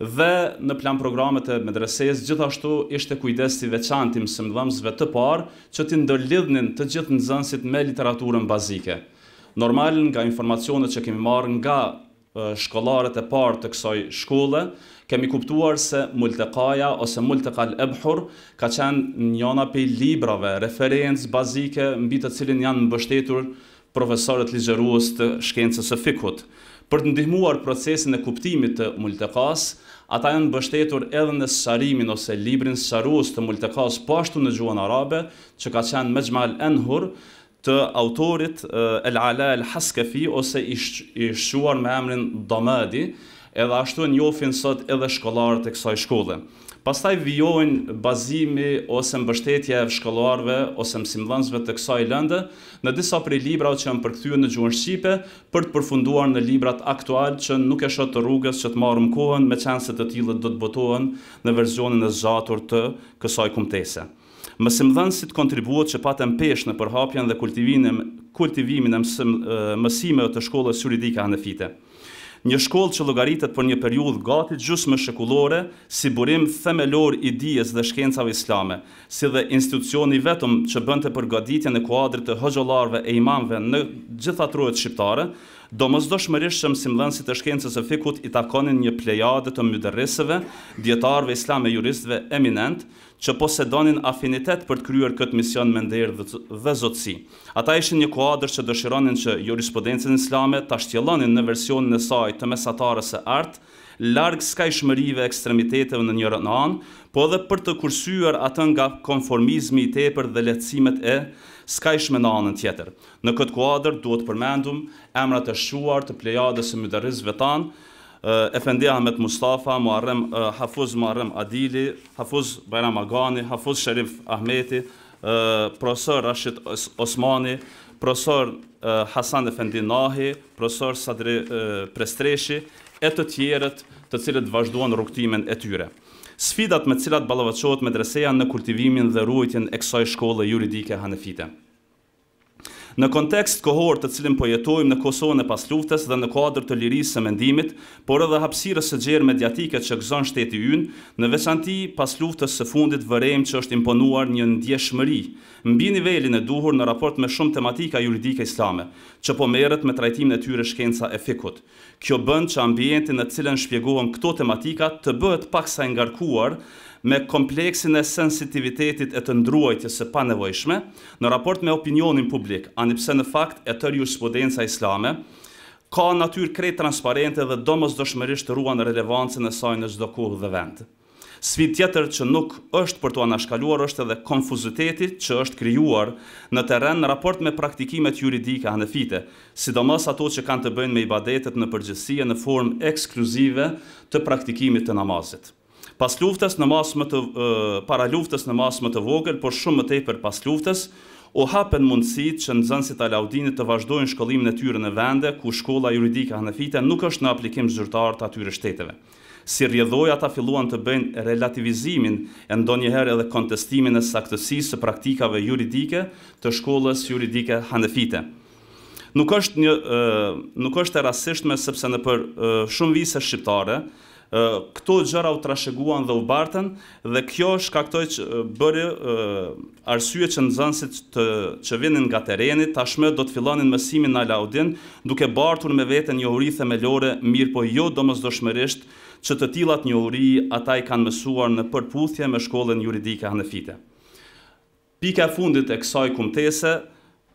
dhe në plan programet e medreses gjithashtu ishte kujdesi veçantë i mësimdhënësve të parë që t'i ndërlidhnin të gjithë nxënësit me literaturën bazike. Normal nga informacionet që kemi marrë nga shkollarët e parë të kësaj shkolle, kemi kuptuar se Multekaja ose Multekal Ebhur ka qenë njëna prej librave, referencë bazike mbi të cilin janë mbështetur profesorët ligjerues të shkencës së fikhut. Për të ndihmuar procesin e kuptimit të Multekas, ata janë mbështetur edhe në sharimin ose librin sharues të Multekas po ashtu në gjuhën arabe, që ka qenë Mejmal Enhur, të autorit El Ala El Haskefi ose i shquar me emrin Damadi, edhe ashtu e njohin sot edhe shkollarët e kësaj shkolle. Pastaj vijojnë bazimi ose mbështetja e shkollarëve ose mësimdhënësve të kësaj lënde në disa prej librave që janë përkthyer në gjuhën shqipe për të përfunduar në librat aktual që nuk e shoh të rrugës që të marrëm kohën, meqense të tillët do të botohen në versionin e zgjatur të kësaj kumtese. Mësimdhënësit kontribuat që patën peshë në përhapjen dhe kultivimin e mësimeve të shkollës juridike hanefite. Një shkollë që llogaritet për një periudhë gati gjysmë shekullore si burim themelor i dijes dhe shkencave islame, si dhe institucioni vetëm që bënte përgatitjen e kuadrit të hoxhallarëve e imamëve në gjitha trojet shqiptare, domosdoshmërisht që mësimdhënësit e shkencës së fikut i takonin një plejade të myderrisëve, dietarëve islam e juristëve eminent, që posedonin afinitet për të kryer këtë mision me nder dhe zotësi. Ata ishin një kuadër që dëshironin që jurisprudencën islame ta shtjellonin në versionin e saj të mesatarës së artë, larg skajshmërive ekstremiteteve në njëra anë, po edhe për të kursyer atë nga konformizmi i tepër dhe lehtësimet e skajshme në anën tjetër. Në këtë kuadër duhet përmendum emrat e shquar të plejadës së myderrisëve tanë, Efendi Ahmet Mustafa, Hafuz Muharrem Adili, Hafuz Bayram Agani, Hafuz Sharif Ahmeti, profesor Rashid Osmani, profesor Hasan Efendi Nahi, profesor Sadri Prestreshi, e të tjerët të cilët vazhduan rrugtimin e tyre. Sfidat me cilat ballavaçohet medreseja në kultivimin dhe ruajtjen e kësaj shkolle juridike hanefite. Në kontekst kohor të cilin po jetojmë në Kosovën e pas luftës dhe në kuadër të lirisë së mendimit, por edhe hapësirës së gjerë mediatike që gëzon shteti ynë, në veçanti pas luftës së fundit vërejmë që është imponuar një ndjeshmëri mbi nivelin e duhur në raport me shumë tematika juridike islame, që po merret me trajtimin e tyre shkenca e fikut. Kjo bën që ambientin në cilën shpjegohen këto tematika të bëhet paksa e ngarkuar me kompleksin e sensitivitetit e të ndruajtjes së panevojshme në raport me opinionin publik, anipse në fakt e tërë jurisprudenca islame ka natyrë krejt transparente dhe domosdoshmërisht ruan relevancën e saj në çdo kohë dhe vend. Sfidë tjetër që nuk është për t'u anashkaluar është edhe konfuziteti që është krijuar në terren në raport me praktikimet juridike hanefite, sidomos ato që kanë të bëjnë me ibadetet në përgjithësi në formë ekskluzive të praktikimit të namazit. Pas luftës në mas më të para luftës në mas më të vogël, por shumë më tepër pas luftës, u hapen mundësitë që nxënësit Alaudinit të vazhdojnë shkollimin e tyre në vende ku shkolla juridike hanefite nuk është në aplikim zyrtar të atyre shteteve. Si rrjedhoj ata filluan të bëjnë relativizimin e ndonjëherë edhe kontestimin e saktësisë së praktikave juridike të shkollës juridike hanefite. Nuk është e rastishme sepse në për shumë vise shqiptare këto gjëra u trashëguan dhe u bartën dhe kjo shkaktoi që bëri arsye që nxënësit që vinin nga tereni tashmë do të fillonin mësimin në Alaudin duke bartur me veten njohuri themelore, mirë po jo domosdoshmërisht që të tillat njohuri ata i kanë mësuar në përputhje me shkollën juridike hanefite. Pika e fundit e kësaj kumtese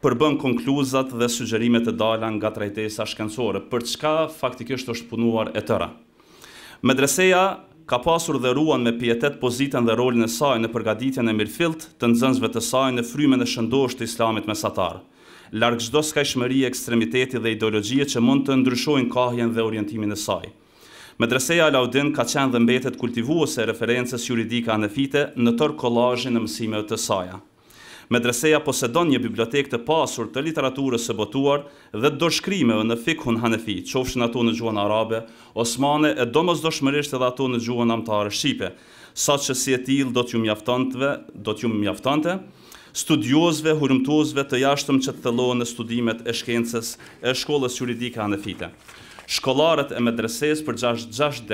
përbën konkluzat dhe sugjerimet e dala nga trajtesa shkencore, për çka faktikisht është punuar e tëra. Medreseja ka pasur dhe ruan me pietet pozitën dhe rolin e saj në përgatitjen e mirëfillt të nxënësve të saj në frymën e shëndosh të islamit mesatar, larg çdo skajshmërie, ekstremiteti dhe ideologjie që mund të ndryshojnë kahjen dhe orientimin e saj. Medreseja Alaudin ka qenë dhe mbetet kultivuese e referencës juridike hanefite në tërë kollazhin e mësimeve të saj. Medreseja posedon një bibliotekë të pasur të literaturës së botuar dhe dorëshkrimeve në fikhun hanefi, qofshin ato në gjuhën arabe, osmane e domosdoshmërisht edhe ato në gjuhën amtare shqipe, saqë si e tillë do t'ju mjaftonte studiozve, hurimtuesve të jashtëm që të thellohen në studimet e shkencës e shkollës juridike hanefite. Shkollarët e medreses për gjatë 6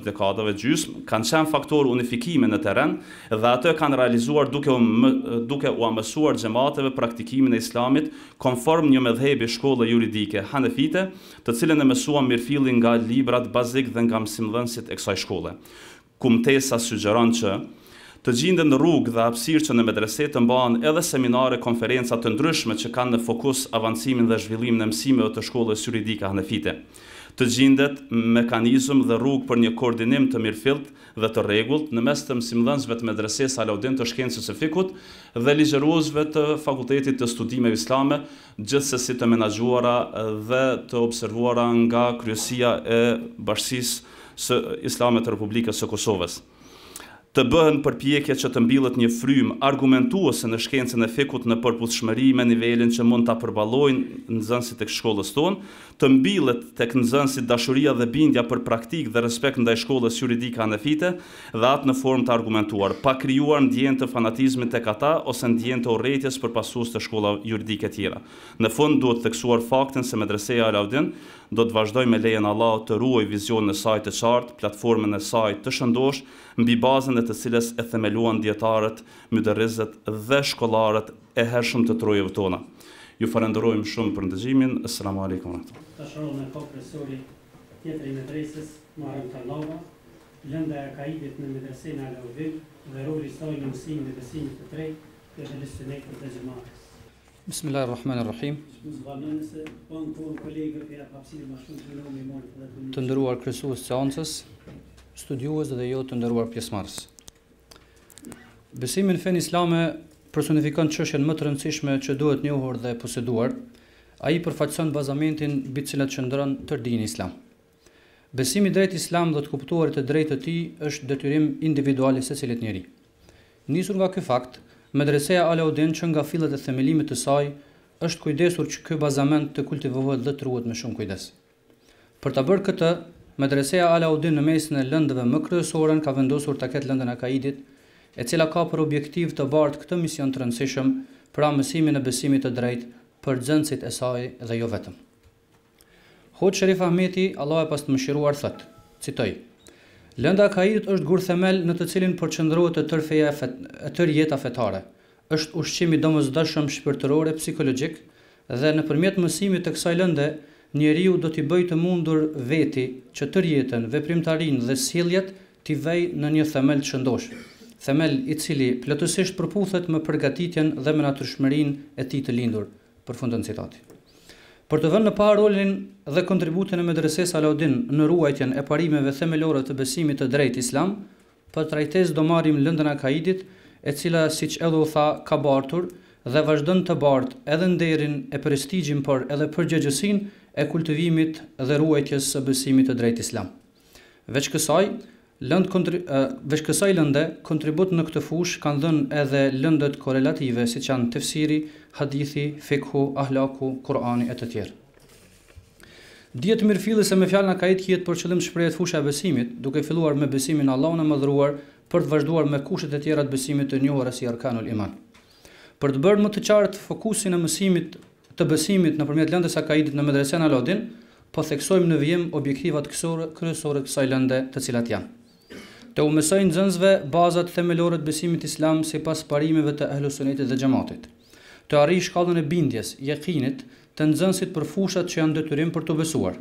dekadave gjysmë kanë qenë faktor unifikime në terren dhe atë kanë realizuar duke u amësuar xhamateve praktikimin e islamit konform një medhebi shkolle juridike hanefite, të cilën e mësuan mirëfilli nga librat bazik dhe nga mësimdhënësit e kësaj shkolle. Kumtesa sugjeron që të gjenden në rrugë dhe hapësirë që në medrese të mbahen edhe seminare, konferenca të ndryshme që kanë në fokus avancimin dhe zhvillimin e mësimeve të shkollës juridike hanefite. Të gjendet mekanizëm dhe rrugë për një koordinim të mirëfillt dhe të rregullt në mes të mësimdhënësve të medreses Alaudin të shkencës së fikut dhe ligjëruesve të fakultetit të studimeve islame, gjithsesi të menaxhuara dhe të observuara nga Kryesia e Bashkisë Islame të Republikës së Kosovës. Të bëhen përpjekje që të mbillet një frymë argumentuese në shkencën e fikut në përputhshmëri me nivelin që mund ta përballojnë nxënësit tek shkollës tonë, të mbillet tek nxënësit dashuria dhe bindja për praktikë dhe respekt ndaj shkollës juridike hanefite dhe atë në formë të argumentuar, pa krijuar ndjenjë të fanatizmit tek ata ose ndjenjë të urrëties për pasues të shkolla juridike tjera. Në fund duhet theksuar faktin se medreseja Alaudin do të vazhdojë me lejen Allahut të ruaj vizionin e saj të qartë, platformën e saj të shëndosh, mbi bazën e të cilës e themeluan dietarët, myderrizët dhe shkollarët e hershëm të trojeve tona. Ju falenderojmë shumë për ndëgjimin. Asalamu alaykum. Tashoron me profesori tjetër i medresës, Muharrem Tallava, lënda e kaidit në medresën e Alaudin dhe roli i saj në mësimin e besimit të drejtë të shëndetit të xhamatës. Bismillahirrahmanirrahim. Të nderuar kryesues seancës, studiues dhe jo të nderuar pjesëmarrës. Besimi në fen islame personifikon çështjen më të rëndësishme që duhet njohur dhe poseduar. Ai përfaqëson bazamentin mbi të cilat qëndron tërë dini islam. Besimi drejt Islam dhe të kuptuarit të drejtë të tij është detyrim individual i secilit njeri. Nisur nga ky fakt, Medreseja Alaudin që nga fillet e themelimit të saj është kujdesur që ky bazament të kultivohet dhe të ruhet me shumë kujdes. Për ta bërë këtë, Medreseja Alaudin në mesin e lëndëve më kryesore ka vendosur ta ketë lëndën e akaidit, e cila ka për objektiv të bartë këtë mision të rëndësishëm, pra mësimin e besimit të drejtë për nxënësit e saj dhe jo vetëm. Hoxh Sherif Ahmeti, Allah e pas të mëshiruar, thot, citoj: Lënda e akaidit është gur themel në të cilin përqendrohet e tërë jeta fetare. Është ushqim i domosdoshëm shpirtëror e psikologjik dhe nëpërmjet mësimit të kësaj lënde, njeriu do t'i bëjë të mundur veti që tërë jetën, veprimtarinë dhe sjelljet t'i vejë në një themel të shëndosh, themel i cili plotësisht përputhet me përgatitjen dhe me natyrshmërinë e tij të lindur, përfundon citati. Për të vënë në parë rolin dhe kontributin e Medresesë Alaudin në ruajtjen e parimeve themelore të besimit të drejtë islam, për trajtesë do marrim lëndën e akaidit, e cila, siç edhe u tha, ka bartur dhe vazhdon të bartë edhe nderin e prestigjin, por edhe përgjegjësinë e kultivimit dhe ruajtjes së besimit të drejtë islam. Veç kësaj lënde, kontribut në këtë fushë kanë dhënë edhe lëndët korelative, siç janë tefsiri, hadithi, fikhu, ahlaku, Kurani e të tjerë. Dihet mirëfilli se me fjalën akaid kihet për qëllim shprehet fusha e besimit, duke filluar me besimin në Allahun e Madhëruar, për të vazhduar me kushtet e tjera të besimit të njohura si arkanul iman. Për të bërë më të qartë fokusin e mësimit të besimit nëpërmjet lëndës akaidit në Medresen Alaudin, po theksojmë në vijim objektivat kryesore të kësaj lënde, të cilat janë: të u mësojnë nxënësve bazat themelore të besimit islam sipas parimeve të Ahlus Sunnetit dhe Xhamatit, të arrijë shkallën e bindjes, yakinit të nxënësit për fushat që janë detyrim për të besuar,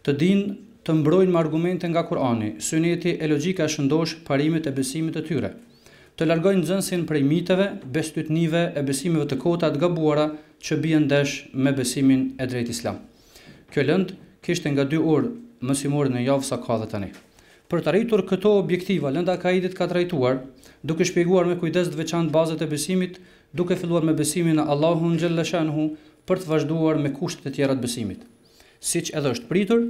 të dinë të mbrojnë me argumente nga Kurani, Sunneti e logjika e shëndosh parimet e besimit të tyre, të largojnë nxënësin prej miteve, bestytnive e besimeve të kota të gabuara që bien ndesh me besimin e drejtë islam. Kjo lëndë kishte nga 2 orë mësimore në javë sa ka dhe tani. Për të arritur këto objektiva, lënda e akaidit ka trajtuar, duke shpjeguar me kujdes të veçantë bazat e besimit, duke filluar me besimin në Allahun xhalla shanhu, për të vazhduar me kushtet e tjera të besimit. Siç edhe është pritur,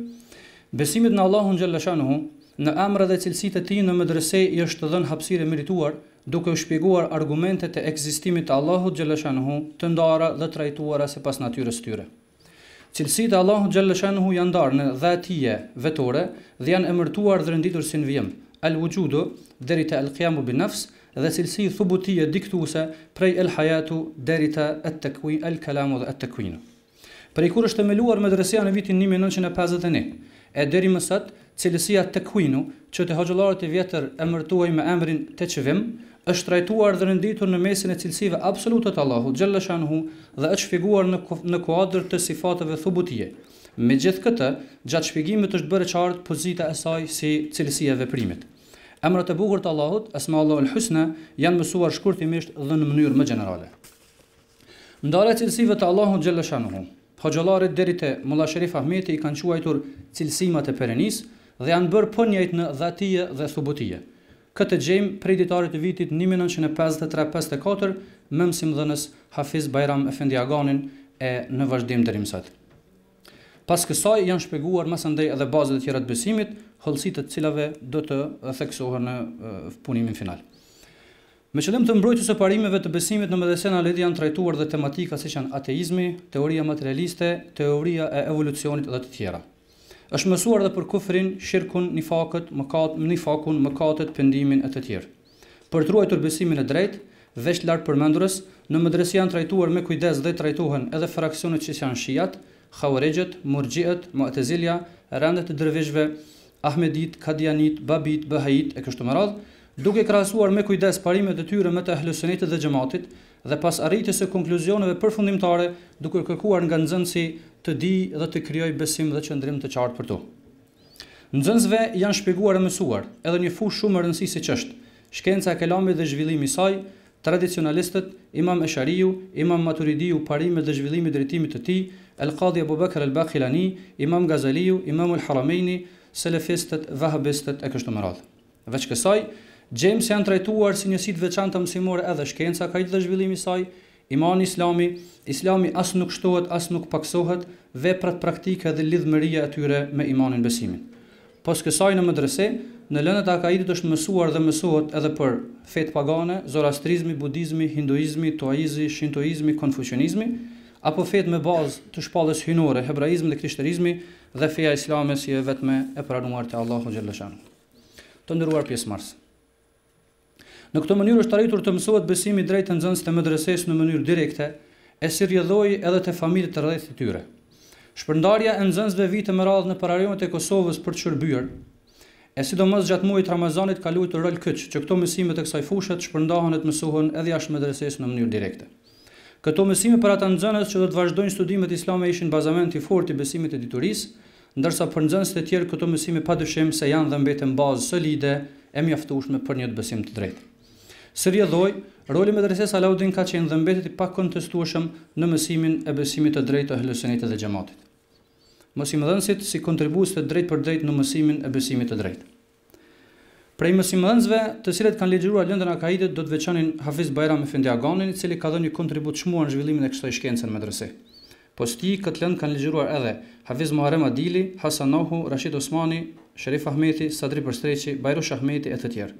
besimit në Allahun xhalla shanhu, në emra dhe cilësitë e tij në medrese i është dhënë hapësirë merituar, duke u shpjeguar argumentet e ekzistimit të Allahut xhalla shanhu, të ndara dhe trajtuara sipas natyrës së tyre. Cilësitë e Allahut xhalla shanhu janë ndarë në dhatije vetore dhe janë emërtuar dhe renditur si në vijim: al-wujudu deri te al-qiyamu bin nafs, dhe cilësi thubutie diktuese prej el-hayatu deri te at-takwin, al-kalamu dhe at-takwin. Prej kur është themeluar medresia në vitin 1951, e deri më sot, cilësia takwinu, që te hoxhallarët e vjetër emërtuaj me emrin teçvim, është trajtuar dhe renditur në mesin e cilësive absolute të Allahut xhalla shanhu dhe është shpjeguar në kuadër të sifateve thubutie. Megjithë këtë, gjatë shpjegimit është bërë qartë pozita e saj si cilësia e veprimit. Emrat e bukur të Allahut, Asmaul Husna, janë mësuar shkurtimisht dhe në mënyrë më gjenerale. Ndarja e cilësive të Allahut xhalla shanhu, hoxhallarit deri te Mulla Sherif Ahmeti i kanë quajtur cilësimat e perenisë dhe janë bërë po njëjtë në dhatije dhe thubutie. Këtë gjejmë prej ditarit të vitit 1953-54 me mësimdhënës Hafiz Bajram Efendi Aganin e në vazhdim deri më sot. Pas kësaj janë shpjeguar më së ndej edhe bazat e tjera të besimit, hollësitë të cilave do të theksohen në punimin final. Me qëllim të mbrojtjes së parimeve të besimit në medresën Alaudin janë trajtuar dhe tematika siç janë ateizmi, teoria materialiste, teoria e evolucionit dhe të tjera. Është mësuar edhe për kufrin, shirkun, nifakun, mëkatet, pendimin e të tjerë. Për të ruajtur besimin e drejtë, veç lart përmendurës, në medresi janë trajtuar me kujdes dhe trajtohen edhe fraksionet që janë shiat, Khawarijët, Murxhiët, Mu'tazilja, randet e dervishëve, Ahmedit, Kadianit, Babit, Bahait e kështu me radhë, duke krahasuar me kujdes parimet e tyre me të Ahlus Sunnetit dhe Xhamatit dhe pas arritjes së konkluzioneve përfundimtare, duke kërkuar nga nxënësi të di dhe të krijoj besim dhe qëndrim të qartë për to. Nxënësve janë shpjeguar e mësuar edhe një fushë shumë e rëndësishme siç është shkenca e kelamit dhe zhvillimi i saj, tradicionalistët, Imam Eshariu, Imam Maturidiu, parimet dhe zhvillimi i drejtimit të tij, Al-Qadhi Abu Bakr Al-Bakhilani, Imam Gazaliu, Imam Al-Haramaini, selefistët, vahabistët e kështu me radhë. Veç kësaj, gjejmë se janë trajtuar si njësi të veçantë mësimore edhe shkenca akaid dhe zhvillimi i saj, imani islami, islami as nuk shtohet, as nuk paksohet, veprat praktike dhe lidhmëria e tyre me imanin besimin. Pas kësaj në medrese, në lëndët e akaidit është mësuar dhe mësohet edhe për fetë pagane, zoroastrizmi, budizmi, hinduizmi, toaizmi, shintoizmi, konfucianizmi, apo fetë me bazë të shpallës hynore, hebraizmi dhe krishterizmi dhe feja islame si e vetme e pranuar te Allahu xhallashan. Të nderuar pjesëmarrës. Në këtë mënyrë është arritur të mësohet besimi drejt të nxënësve të medresesë në mënyrë direkte, e si rrjedhoi edhe te familjet të rreth të tyre. Shpërndarja e nxënësve vite me radhë në parajomet e Kosovës për të shërbyer, e sidomos gjatë muajit Ramazanit ka luajtur rol kyç që këto mësime të kësaj fushë të shpërndahen e të mësohen edhe jashtë medresesë në mënyrë direkte. Këto mësime për ata nxënës që do të vazhdojnë studimet islame ishin bazament i fortë i besimit të diturisë, ndërsa për nxënësit e tjerë këto mësime padyshim se janë dhe mbeten bazë solide e mjaftueshme për një besim të drejtë. Së rrjedhoi, roli i medresesë Alauddin ka qenë dhe mbetet i pakontestueshëm në mësimin e besimit të drejtë të Ehlusunnetit dhe Xhamatit. Mësimdhënësit si kontribues të drejtë për drejtë në mësimin e besimit të drejtë. Prej mësimdhënësve, të cilët kanë ligjëruar lëndën e akaidit, do të veçonin Hafiz Bajram Efendi Aganin, i cili ka dhënë një kontribut çmuar në zhvillimin e kësaj shkence në medrese. Posti këtë lëndë kanë ligjëruar edhe Hafiz Muharrem Adili, Hasan Nohu, Rashid Osmani, Sherif Ahmeti, Sadri Përstreqi, Bajrush Ahmeti e të tjerë.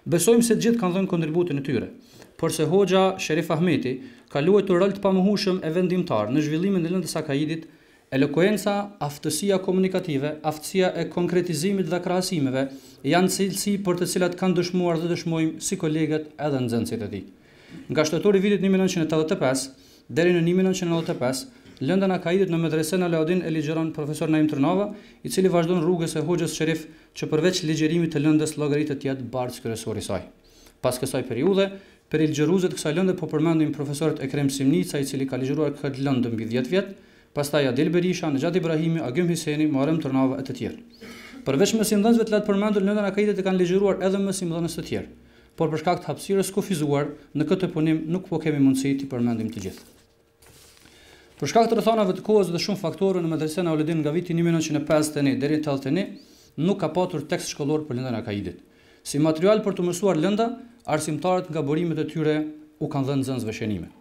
Besojmë se të gjithë kanë dhënë kontributin e tyre, por se hoxha Sherif Ahmeti ka luajtur rol të pamohshëm e vendimtar në zhvillimin e lëndës akaidit. Elokuenca, aftësia komunikative, aftësia e konkretizimit dhe krahasimeve janë cilësi për të cilat kanë dëshmuar dhe dëshmojmë si kolegët edhe nxënësit e tij. Nga shtatori vitit 1985 deri në 1995, lëndën e akaidit në medresen Alauddin e ligjeron profesor Naim Tërnava, i cili vazhdon rrugës e hoxhës Sherif që përveç ligjerimit të lëndës llogaritet të jetë bardhës kryesor i saj. Pas kësaj periudhe, për ligjëruesit të kësaj lënde po përmendim profesorët Ekrem Simnica, i cili ka ligjëruar këtë lëndë mbi 10 vjet, pastaj Adil Berisha, Nejat Ibrahimi, Agim Hiseni, Muharrem Tërnava e të tjerë. Përveç mësimdhënësve të latë përmendur lëndën e akaidit e kanë ligjëruar edhe mësimdhënës të tjerë, por për shkak të hapësirës kufizuar në këtë punim nuk po kemi mundësi të përmendim të gjithë. Për shkak të rrethanave të kohës dhe shumë faktorë në medresen Alauddin nga viti 1951 deri në 81 nuk ka patur tekst shkollor për lëndën e akaidit. Si material për të mësuar lënda, arsimtarët nga burimet e tyre u kanë dhënë nxënësve shënime.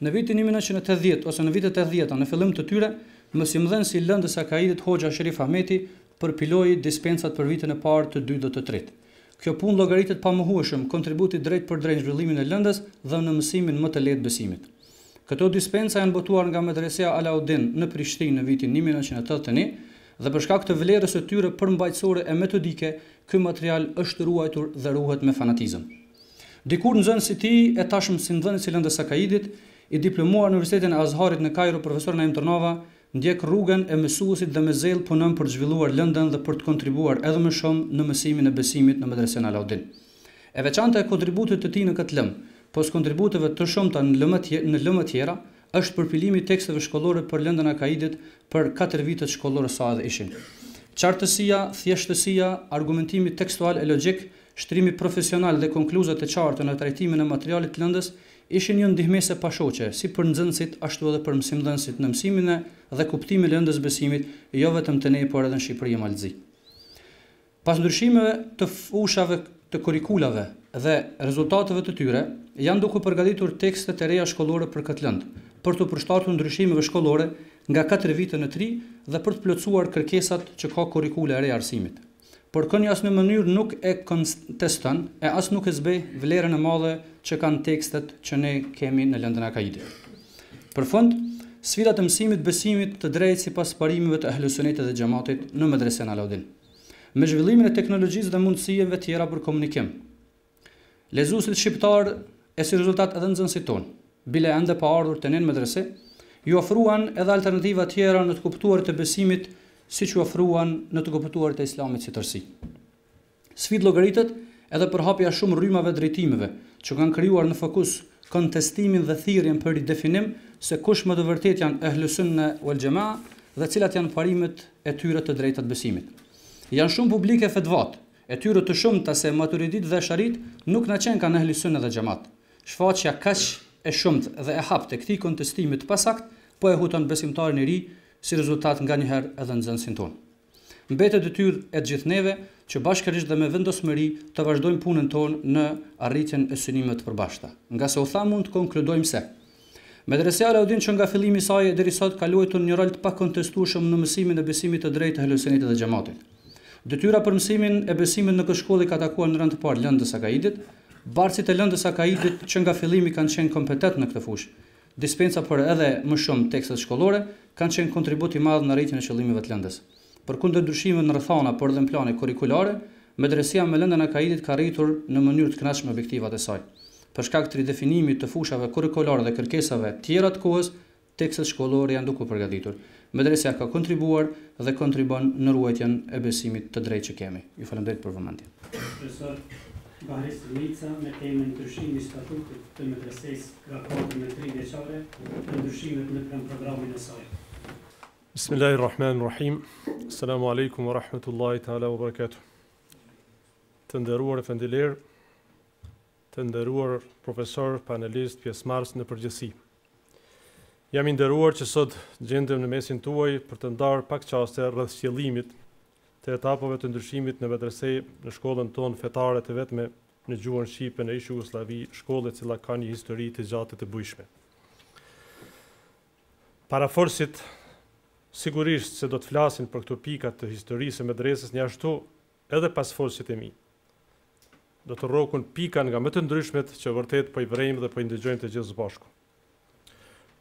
Në vitin 1980 ose në vitet 80 në fillim të tyre, mësimdhënësi i lëndës së akaidit Hoxha Sherif Ahmeti përpiloi dispensat për vitin e parë, të dytë dhe të tretë. Kjo punë llogaritet pamohueshëm kontributi drejt për drejt zhvillimin e lëndës dhe në mësimin më të lehtë besimit. Këto dispensa janë botuar nga medresia Alauddin në Prishtinë në vitin 1981 dhe për shkak të vlerës së tyre përmbajtësore e metodike, ky material është ruajtur dhe ruhet me fanatizëm. Dikur nxënësi i tij e tashëm mësimdhënësi i lëndës së akaidit, i diplomuar në Universitetin e Azharit në Kairo, profesor Naim Tërnava, ndjek rrugën e mësuesit dhe me zell punon për të zhvilluar lëndën dhe për të kontribuar edhe më shumë në mësimin e besimit në medresen Alauddin. E veçanta e kontributit të tij në këtë lëmë, pos kontributeve të shumta në lëmë tjera, është përpilimi i teksteve shkollore për lëndën e akaidit për 4 vitet shkollore sa edhe ishin. Qartësia, thjeshtësia, argumentimi tekstual e logjik, shtrimi profesional dhe konkluzat e qarta në trajtimin e materialit të lëndës ishin një ndihmëse pashoqe, si për nxënësit ashtu edhe për mësimdhënësit në mësimin dhe kuptimin e lëndës besimit, jo vetëm të ne, por edhe në Shqipëri e Malzi. Pas ndryshimeve të fushave të kurikulave dhe rezultateve të tyre, janë duke përgatitur tekste të reja shkollore për këtë lëndë, për të përshtatur ndryshimeve shkollore nga 4 vite në 3 dhe për të plotësuar kërkesat që ka kurikula e re arsimit. Por kënë asnjë mënyrë nuk e konteston e as nuk e zbej vlerën e madhe që kanë tekstet që ne kemi në lëndën e akaidit. Për fund, sfidat e mësimit besimit të drejtë sipas parimeve të Ehlusunnetit dhe Xhamatit në medresen Alauddin, me zhvillimin e teknologjisë dhe mundësive tjera për komunikim. Lezuesit shqiptar e si rezultat edhe nxënësit tonë, bile ende pa ardhur të ne në medrese, ju ofruan edhe alternativa tjera në të kuptuar të besimit, siç u ofruan në të kuptuarit e Islamit si tërësi. Sfidë llogaritet edhe për hapja shumë rrymave drejtimeve që kanë krijuar në fokus kontestimin dhe thirrjen për ridefinim se kush më të vërtet janë Ehlusunne wal Jamaa dhe cilat janë parimet e tyre të drejta të besimit. Janë shumë publike fetvat, e tyre të shumta se Maturidit dhe Sharit nuk na qenë kanë Ehlusunne dhe Xhamat. Shfaqja kaq e shumtë dhe e haptë e këtij kontestimi të pasakt po e huton besimtarin e ri, si rezultat nga njëherë edhe nxënësin tonë. Mbetet detyrë e të gjithë neve që bashkërisht dhe me vendosmëri të vazhdojmë punën tonë në arritjen e synimeve të përbashkëta. Nga se u tha, mund të konkludojmë se medresia Alauddin që nga fillimi i saj deri sot ka luajtur një rol të pakontestueshëm në mësimin e besimit të drejtë të Ehlusunnit dhe Xhamatit. Detyra për mësimin e besimit në këtë shkollë ka takuar në rënd të parë lëndës Akaidit. Barësit e lëndës Akaidit që nga fillimi kanë qenë kompetent në këtë fushë. Dispensa për edhe më shumë tekstet shkollore kanë qenë kontribut i madh në rritjen e qëllimeve të lëndës. Përkundër ndryshimeve në rrethana por edhe në plane kurrikulare, medresia me lëndën Akaidit ka rritur në mënyrë të kënaqshme objektivat e saj. Për shkak të ridefinimit të fushave kurrikulare dhe kërkesave tjera të kohës, tekstet shkollore janë duke përgatitur. Medresia ka kontribuar dhe kontribon në ruajtjen e besimit të drejtë që kemi. Ju falenderoj për vëmendjen. Profesor Bahris Nica me temën ndryshimi i statutit të medresesë raporti me 3 vjeçare dhe ndryshimet në programin e saj. Bismillahirrahmanirrahim. Assalamu alaikum wa rahmatullahi ta'ala wa barakatuh. Të nderuar efendiler, të nderuar profesor, panelist, pjesëmarrës në përgjithësi. Jam i nderuar që sot gjendem në mesin tuaj për të ndarë pak çaste rreth sjelllimit të etapave të ndryshimit në medrese në shkollën tonë fetare të vetme në gjuhën shqipe në ish Jugosllavi, shkollë e cila ka një histori të gjatë të bujshme. Paraforsit sigurisht se do të flasin për këto pika të historisë së medresës, një ashtu edhe pas folësit e mi. Do të rrokun pika nga më të ndryshmet që vërtet po i vrejmë dhe po i ndëgjojmë të gjithë së bashku.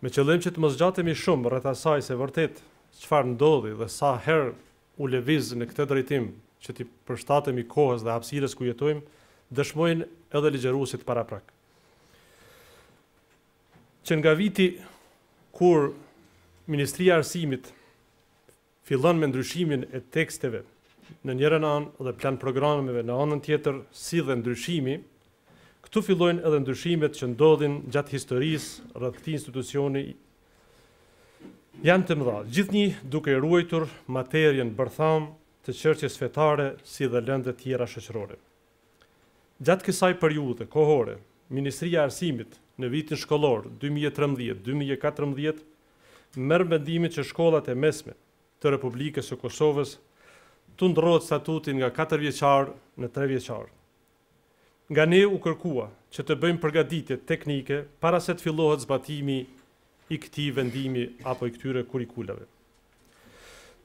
Me qëllim që të mos zgjatemi shumë rreth asaj se vërtet çfarë ndodhi dhe sa herë u lëviz në këtë drejtim që t'i përshtatemi kohës dhe hapësirës ku jetojmë, dëshmojnë edhe ligjëruesit paraprak. Që nga viti kur Ministria e Arsimit fillon me ndryshimin e teksteve në njërën anë dhe plan programeve në anën tjetër, si dhe ndryshimi, këtu fillojnë edhe ndryshimet që ndodhin gjatë historisë rreth këtij institucioni janë të mëdha, gjithnjë duke ruajtur materjen bërtham të çështjes fetare si dhe lëndë tjera shoqërore. Gjatë kësaj periudhe kohore, Ministria e Arsimit në vitin shkollor 2013-2014 merr mendimin që shkollat e mesme të Republikës së Kosovës të ndrohet statutin nga 4 vjeçar në 3 vjeçar. Nga ne u kërkua që të bëjmë përgatitje teknike para se të fillohet zbatimi i këtij vendimi apo i këtyre kurrikulave.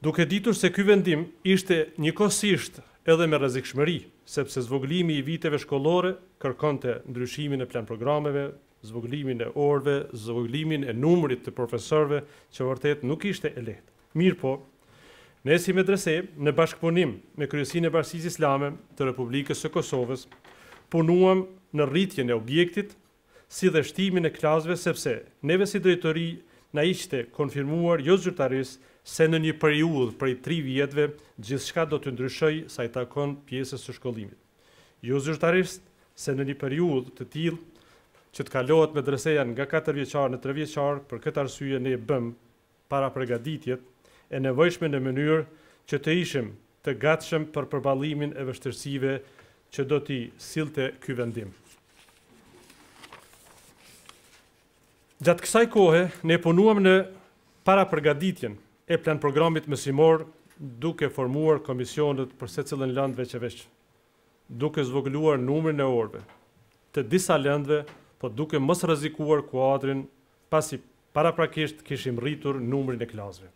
Duke ditur se ky vendim ishte njëkohësisht edhe me rrezikshmëri, sepse zvoglimi i viteve shkollore kërkonte ndryshimin e plan programeve, zvoglimin e orëve, zvoglimin e numrit të profesorëve, që vërtet nuk ishte e lehtë. Mirë po, ne si medrese, në bashkëpunim me Kryesinë e Bashkisë Islame të Republikës së Kosovës, punuam në rritjen e objektit, si dhe shtimin e klasëve, sepse neve si drejtori na ishte konfirmuar jo zyrtarisht se në një periudhë prej 3 vjetëve gjithçka do të ndryshojë sa i takon pjesës së shkollimit. Jo zyrtarisht se në një periudhë të tillë që të kalohet medreseja nga 4 vjeçar në 3 vjeçar, për këtë arsye ne bëm para përgatitjet e nevojshme në mënyrë që të ishim të gatshëm për përballimin e vështirësive që do t'i sillte ky vendim. Gjatë kësaj kohe, ne punuam në para përgatitjen e plan programit mësimor, duke formuar komisionet për secilën lëndë veç e veç, duke zvogëluar numrin e orëve të disa lëndëve, po duke mos rrezikuar kuadrin, pasi paraprakisht kishim rritur numrin e klasëve.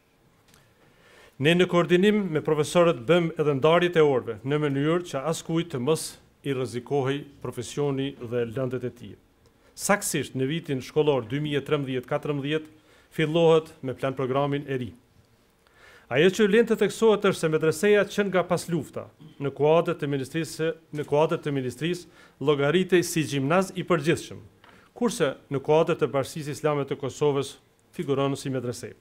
Ne në koordinim me profesorët bëm edhe ndarjet e orëve në mënyrë që askujt të mos i rrezikohej profesioni dhe lëndet e tij. Saktësisht në vitin shkollor 2013-14 fillohet me plan programin e ri. Ajo që vlen të theksohet është se medreseja që nga pas lufta në kuadër të ministrisë llogaritej si gjimnaz i përgjithshëm, kurse në kuadër të Bashkisë Islame të Kosovës figuron si medrese.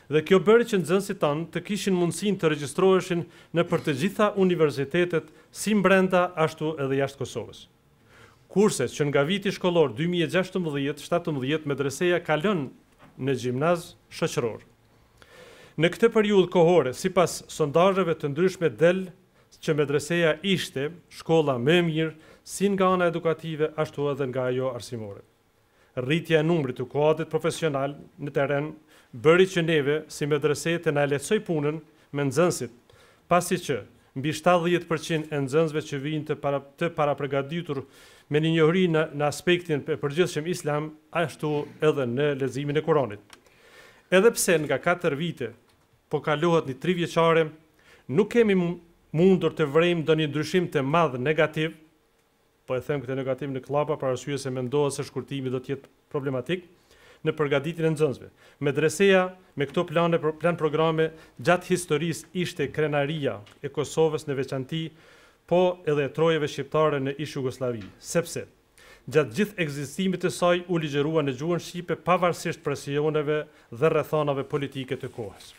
Dhe kjo bëri që nxënësit tanë të kishin mundësinë të regjistroheshin në për të gjitha universitetet si brenda ashtu edhe jashtë Kosovës. Kurse që nga viti shkollor 2016-17 medreseja ka lënë në gjimnaz shoqëror. Në këtë periudhë kohore, sipas sondazheve të ndryshme del që medreseja ishte shkolla më e mirë si nga ana edukative ashtu edhe nga ajo arsimore. Rritja e numrit të kuadrit profesional në terren bëri që neve si medrese të na lehtësoj punën me nxënësit, pasi që mbi 70% e nxënësve që vijnë të parapërgatitur me një njohuri në aspektin e përgjithshëm islam, ashtu edhe në leximin e Kuranit. Edhe pse nga 4 vite po kalohet një 3 vjeçare, nuk kemi mundur të vrejmë ndonjë ndryshim të madh negativ, po e them këtë negativ në klapa për arsye se mendohet se shkurtimi do të jetë problematik në përgatitjen e nxënësve. Medreseja me këto plan programe gjatë historisë ishte krenaria e Kosovës në veçanti, po edhe e trojeve shqiptare në ish Jugosllavi, sepse gjatë gjithë ekzistimit të saj u ligjerua në gjuhën shqipe pavarësisht presioneve dhe rrethanave politike të kohës.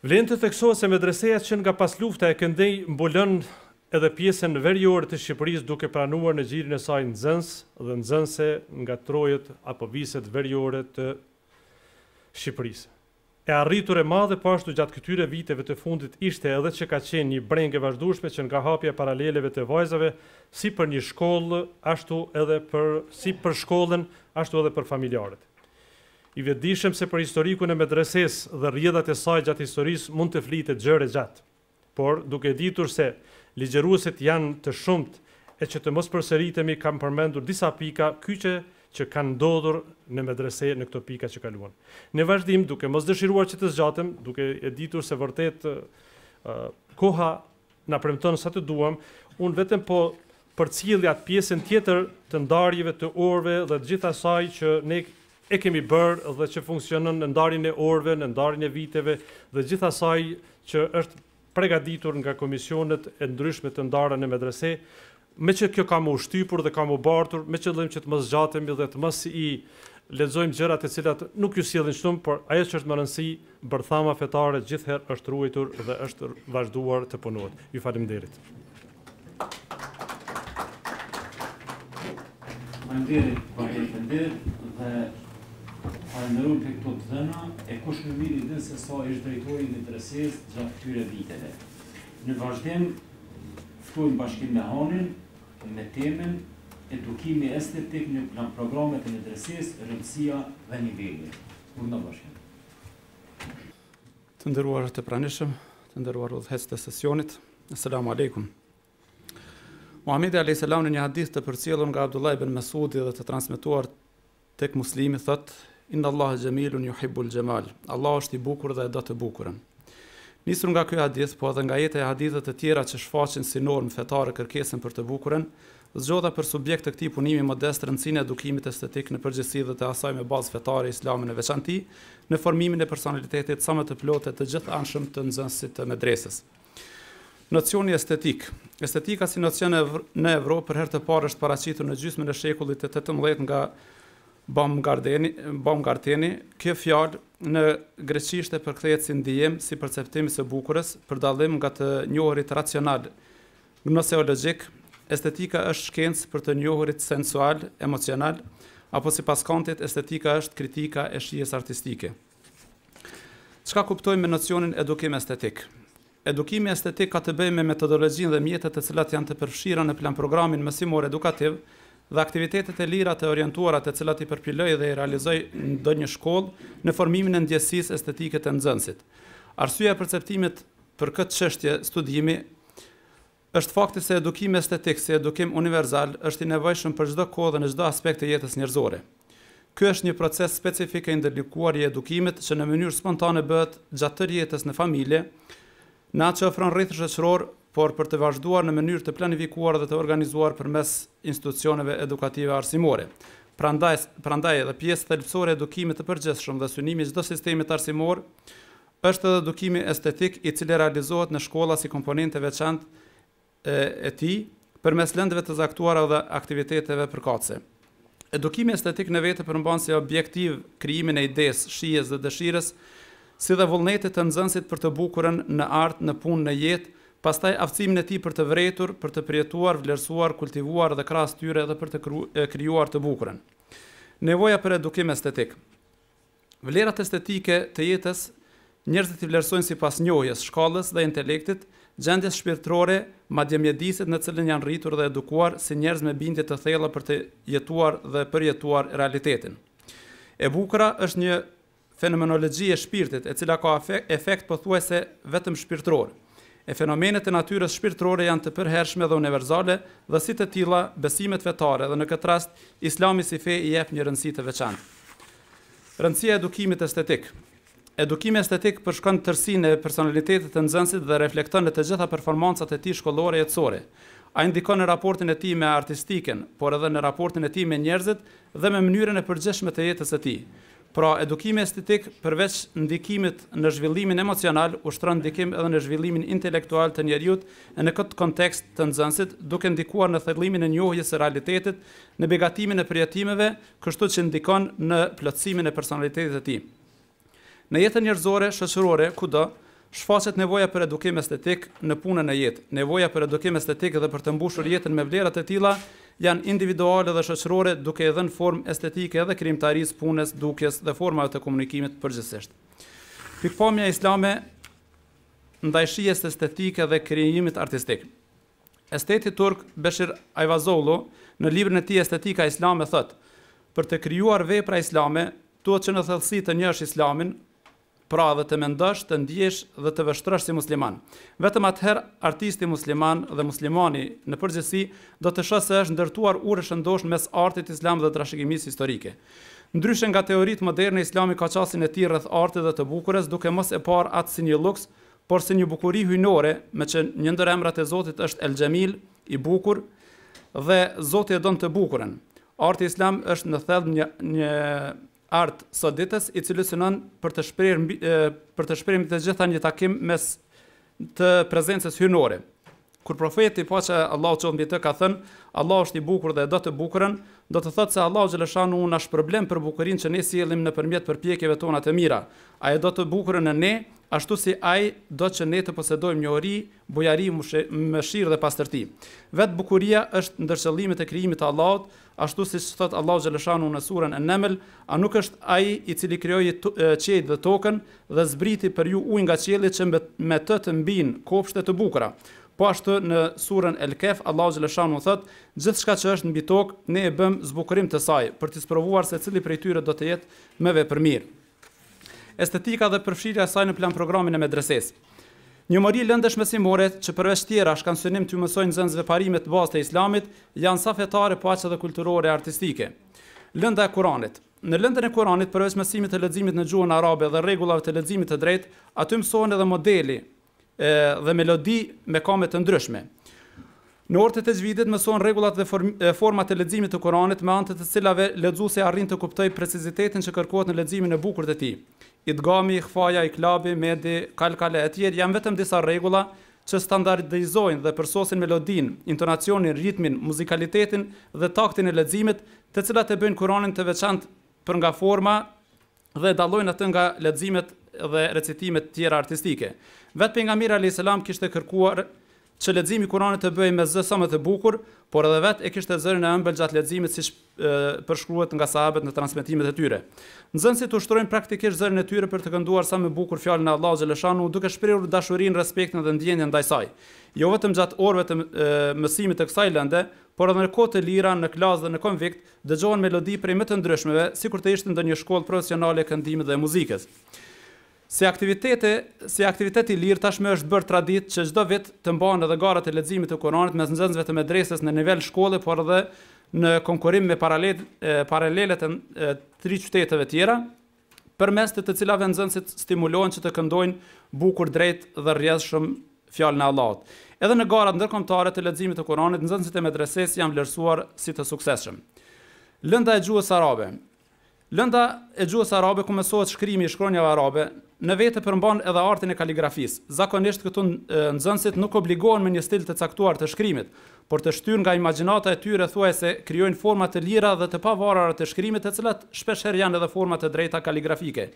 Vlen të theksohet se medreseja që nga pas lufta e këndej mbulon edhe pjesën veriore të Shqipërisë duke pranuar në gjirin e saj nxënës dhe nxënëse nga trojet apo viset veriore të Shqipërisë. E arritur e madhe po ashtu gjatë këtyre viteve të fundit ishte edhe që ka qenë një brengë e vazhdueshme që nga hapja e paraleleve të vajzave si për një shkollë, ashtu edhe për shkollën, ashtu edhe për familjarët. I vetëdijshëm se për historikun e medresesë dhe rrjedhat e saj gjatë historisë mund të flitet gjëre gjatë, por duke ditur se ligjeruesit janë të shumt e që të mos përsëritemi kam përmendur disa pika kyçe që kanë ndodhur në medrese në këto pika që kaluan. Në vazhdim, duke mos dëshiruar që të zgjatem, duke e ditur se vërtet koha na premton sa të duam, unë vetëm po përcjellja pjesën tjetër të ndarjeve të orëve dhe të gjithë asaj që ne e kemi bërë dhe që funksionon në ndarjen e orëve, në ndarjen e viteve dhe gjithë asaj që është përgatitur nga komisionet e ndryshme të ndarën në medrese, me që kjo ka më ushtypur dhe ka më bartur, me qëllim që të mos zgjatemi dhe të mos i lexojmë gjërat e cilat nuk ju sjellin shumë, por ajo që është më rëndësi, bërthama fetare gjithherë është ruajtur dhe është vazhduar të punohet. Ju faleminderit. Faleminderit dhe falenderoj për këto të dhëna, e kush më mirë i din se sa ishte drejtori i medresesë gjatë këtyre viteve. Në vazhdim ftojmë Bashkimin e Hanin me temën edukimi estetik në plan programet e medresesë, rëndësia dhe niveli. Urdhna Bashkim. Të nderuar të pranishëm, të nderuar udhëheqës të sesionit, asalamu alaikum. Muhamedi alayhis salam në një hadith të përcjellur nga Abdullah ibn Mas'udi dhe të transmetuar tek Muslimi thotë: Inna Allah jamilun yuhibbul jamal. Allah është i bukur dhe e do të bukurën. Nisur nga ky hadith, po edhe nga jeta e hadithe të tjera që shfaqin si normë fetare kërkesën për të bukurën, zgjodha për subjekt të këtij punimi modest rëndësinë e edukimit estetik në përgjithësi dhe të asaj me bazë fetare islame në veçanti, në formimin e personalitetit sa më të plotë të gjithanshëm të nxënësit të medresës. Nocioni estetik. Estetika si nocion në Evropë për herë të parë është paraqitur në gjysmën e shekullit të 18 nga Baumgarteni. Kjo fjalë në greqisht e përkthehet si ndijem, si perceptim së bukurës, për dallim nga të njohurit racional, gnoseologjik. Estetika është shkencë për të njohurit sensual, emocional, apo sipas Kantit, estetika është kritika e shijes artistike. Çka kuptojmë me nocionin edukim estetik? Edukimi estetik ka të bëjë me metodologjinë dhe mjetet të cilat janë të përfshira në plan programin mësimor edukativ dhe aktivitetet e lira të orientuara të cilat i përpiloj dhe i realizoj ndonjë shkollë në formimin e ndjesisë estetike të nxënësit. Arsyeja e perceptimit për këtë çështje studimi është fakti se edukimi estetik si edukim universal është i nevojshëm për çdo kohë dhe në çdo aspekt të jetës njerëzore. Ky është një proces specifik i ndërlikuar i edukimit që në mënyrë spontane bëhet gjatë tërë jetës në familje, në atë që ofron rreth shoqëror, por për të vazhduar në mënyrë të planifikuar dhe të organizuar përmes institucioneve edukative arsimore. Prandaj edhe pjesë thelbësore e edukimit të përgjithshëm dhe synimi i çdo sistemi arsimor është edhe edukimi estetik, i cili realizohet në shkolla si komponente veçantë e tij përmes lëndëve të caktuara dhe aktiviteteve përkatëse. Edukimi estetik në vetë përmban si objektiv krijimin e idesë, shijes dhe dëshirës, si dhe vullnetit të nxënësit për të bukurën në art, në punë, në jetë, pastaj aftësimin e tij për të vërejtur, për të përjetuar, vlerësuar, kultivuar dhe krahas tyre edhe për të krijuar të bukurën. Nevoja për edukim estetik. Vlerat estetike të jetës njerëzit i vlerësojnë sipas njohjes, shkallës dhe intelektit, gjendjes shpirtërore, madje mjedisit në cilën janë rritur dhe edukuar si njerëz me bindje të thella për të jetuar dhe përjetuar realitetin. E bukura është një fenomenologji e shpirtit, e cila ka efekt pothuajse vetëm shpirtëror. E fenomenet e natyrës shpirtërore janë të përhershme dhe universale dhe si të tilla besimet fetare dhe në këtë rast Islami si fe i jep një rëndësi të veçantë. Rëndësia e edukimit estetik. Edukimi estetik përshkon tërsinë e personalitetit të nxënësit dhe reflekton në të gjitha performancat e tij shkollore jetësore. Ai ndikon në raportin e tij me artistikën, por edhe në raportin e tij me njerëzit dhe me mënyrën e përgjithshme të jetës së tij. Pra, edukimi estetik përveç ndikimit në zhvillimin emocional, ushtron ndikim edhe në zhvillimin intelektual të njerëzit në këtë kontekst të nxënësit, duke ndikuar në thellimin e njohjes së realitetit, në begatimin e përjetimeve, kështu që ndikon në plotësimin e personalitetit të tij. Në jetën njerëzore, shoqërore, kudo, shfaqet nevoja për edukim estetik në punën e jetë. Nevoja për edukim estetik dhe për të mbushur jetën me vlerat e tilla janë individuale dhe shoqërore, duke i dhënë formë estetike edhe krijimtarisë, punës, dukjes dhe formave të komunikimit përgjithsisht. Pikpamja islame ndaj shijes estetike dhe krijimit artistik. Esteti turk Beshir Ayvazoğlu në librin e tij Estetika islame thotë: për të krijuar vepra islame, duhet që në thellësi të njehsh islamin, pra dhe të mendosh, të ndjesh dhe të vështrosh si musliman. Vetëm atëherë artisti musliman dhe muslimani në përgjithësi do të shohë se është ndërtuar urë shëndosh mes artit islam dhe trashëgimisë historike. Ndryshe nga teoritë moderne, Islami ka qasjen e tij rreth artit dhe të bukurës, duke mos e parë atë si një luks, por si një bukuri hyjnore, me që një ndër emrat e Zotit është El Jamil, i bukur, dhe Zoti e don të bukurën. Arti islam është në thellë një art sot ditës, i cili synon për të shprehur të gjitha një takim mes të prezencës hyjnore. Kur profeti, paqja e Allahut qoftë mbi të, ka thënë: Allahu është i bukur dhe e do të bukurën, do të thotë se Allahu xhaleshanu na shpërblen për bukurinë që ne sjellim nëpërmjet përpjekjeve tona të mira. Ai do të bukurën në ne, ashtu si ai do që ne të posedojmë njohuri, bujari, mëshirë dhe pastërti. Vetë bukuria është ndër qëllimet e krijimit të Allahut, ashtu siç thot Allahu xhaleshanu në surën An-Naml: a nuk është ai i cili krijoi qiejt dhe tokën dhe zbriti për ju ujë nga qielli që me të mbijnë kopshte të bukura. Po ashtu në surën El-Kehf Allahu xhaleshanu thot: gjithçka që është mbi tokë ne e bëm zbukurim të saj, për të sprovuar se cili prej tyre do të jetë më vepër mirë. Estetika dhe përfshirja e saj në plan programin e medresesë. Një mori lëndësh mesimore që përveç tjera kanë synim të mësojnë nxënësve parimet të bazë të islamit, janë sa fetare, po aq edhe kulturore e artistike. Lënda e Kuranit. Në lëndën e Kuranit, përveç mësimit të leximit në gjuhën arabe dhe rregullave të leximit të drejtë, aty mësohen edhe modeli dhe melodi me kame të ndryshme. Në orët e tezvidit mësohen rregullat dhe format e leximit të Kuranit, me anë të cilave lexuesi arrin të kuptojë precizitetin që kërkohet në leximin e bukur të tij. Idgami, ikhfaja, iklabi, medi, kalkale e tjerë janë vetëm disa rregulla që standardizojnë dhe përsosin melodinë, intonacionin, ritmin, muzikalitetin dhe taktin e leximit, të cilat e bëjnë Kuranin të veçantë për nga forma dhe dallojnë atë nga leximet dhe recitimet tjera artistike. Vetë pejgamberi alayhis salam kishte kërkuar që leximi i Kuranit të bëhej me zë sa më të bukur, por edhe vetë e kishte zërin e ëmbël gjatë leximit, siç përshkruhet nga sahabët në transmetimet e tyre. Nxënësit ushtrojnë praktikisht zërin e tyre për të kënduar sa më bukur fjalën e Allahut xhaleshanu, duke shprehur dashurinë, respektin dhe ndjenjen ndaj saj. Jo vetëm gjatë orëve të mësimit të kësaj lënde, por edhe në kohë të lira, në klasë dhe në konvikt, dëgjohen melodi prej më të ndryshmeve, sikur të ishte ndonjë shkollë profesionale e këndimit dhe muzikës. Si aktiviteti i lirë tashmë është bërë traditë që çdo vit të mbahen edhe garat e leximit të Kuranit mes nxënësve të medresës në nivel shkolle, por edhe në konkurrim me paralelet e 3 qyteteve tjera, përmes të cilave nxënësit stimulohen që të këndojnë bukur, drejt dhe rrjedhshëm fjalën e Allahut. Edhe në garat ndërkombëtare të leximit të Kuranit, nxënësit e medresës janë vlerësuar si të suksesshëm. Lënda e gjuhës arabe. Lënda e gjuhës arabe ku mësohet shkrimi i shkronjave arabe, në vetë përmban edhe artin e kaligrafisë. Zakonisht këtu nxënësit nuk obligohen me një stil të caktuar të shkrimit, por të shtyrë nga imagjinata e tyre thuajse krijojnë forma të lira dhe të pavarura të shkrimit, të cilat shpeshherë janë edhe forma të drejta kaligrafike.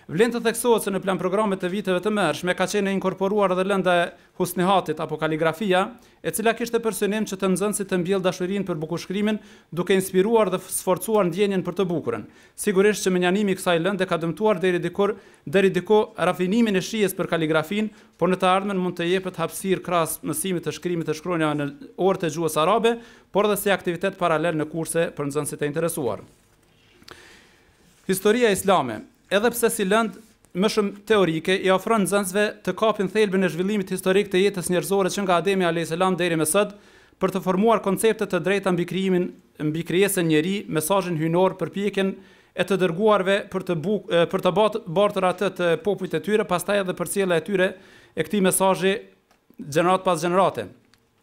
Vlen të theksohet se në plan programet të viteve të mëhershme ka qenë inkorporuar edhe lënda e husnihatit apo kaligrafia, e cila kishte për synim që të nxënësit të mbjellë dashurinë për bukurshkrimin, duke inspiruar dhe sforcuar ndjenjen për të bukurën. Sigurisht që menjanimi i kësaj lënde ka dëmtuar deri diku rafinimin e shijes për kaligrafin, por në të ardhmen mund të jepet hapësirë krahas mësimit të shkrimit të shkronjave në orët e gjuhës arabe, por edhe si aktivitet paralel në kurse për nxënësit e interesuar. Historia islame. Edhe pse si lëndë më shumë teorike, i ofron nxënësve të kapin thelbin e zhvillimit historik të jetës njerëzore që nga Ademi alayhis salam deri më sot, për të formuar koncepte të drejta mbi krijesën njeri, mesazhin hyjnor, përpjekjen e të dërguarve për të bartur atë të popujt e tyre, pastaj edhe për sjellja e tyre e këtij mesazhi gjenerat pas gjenerate.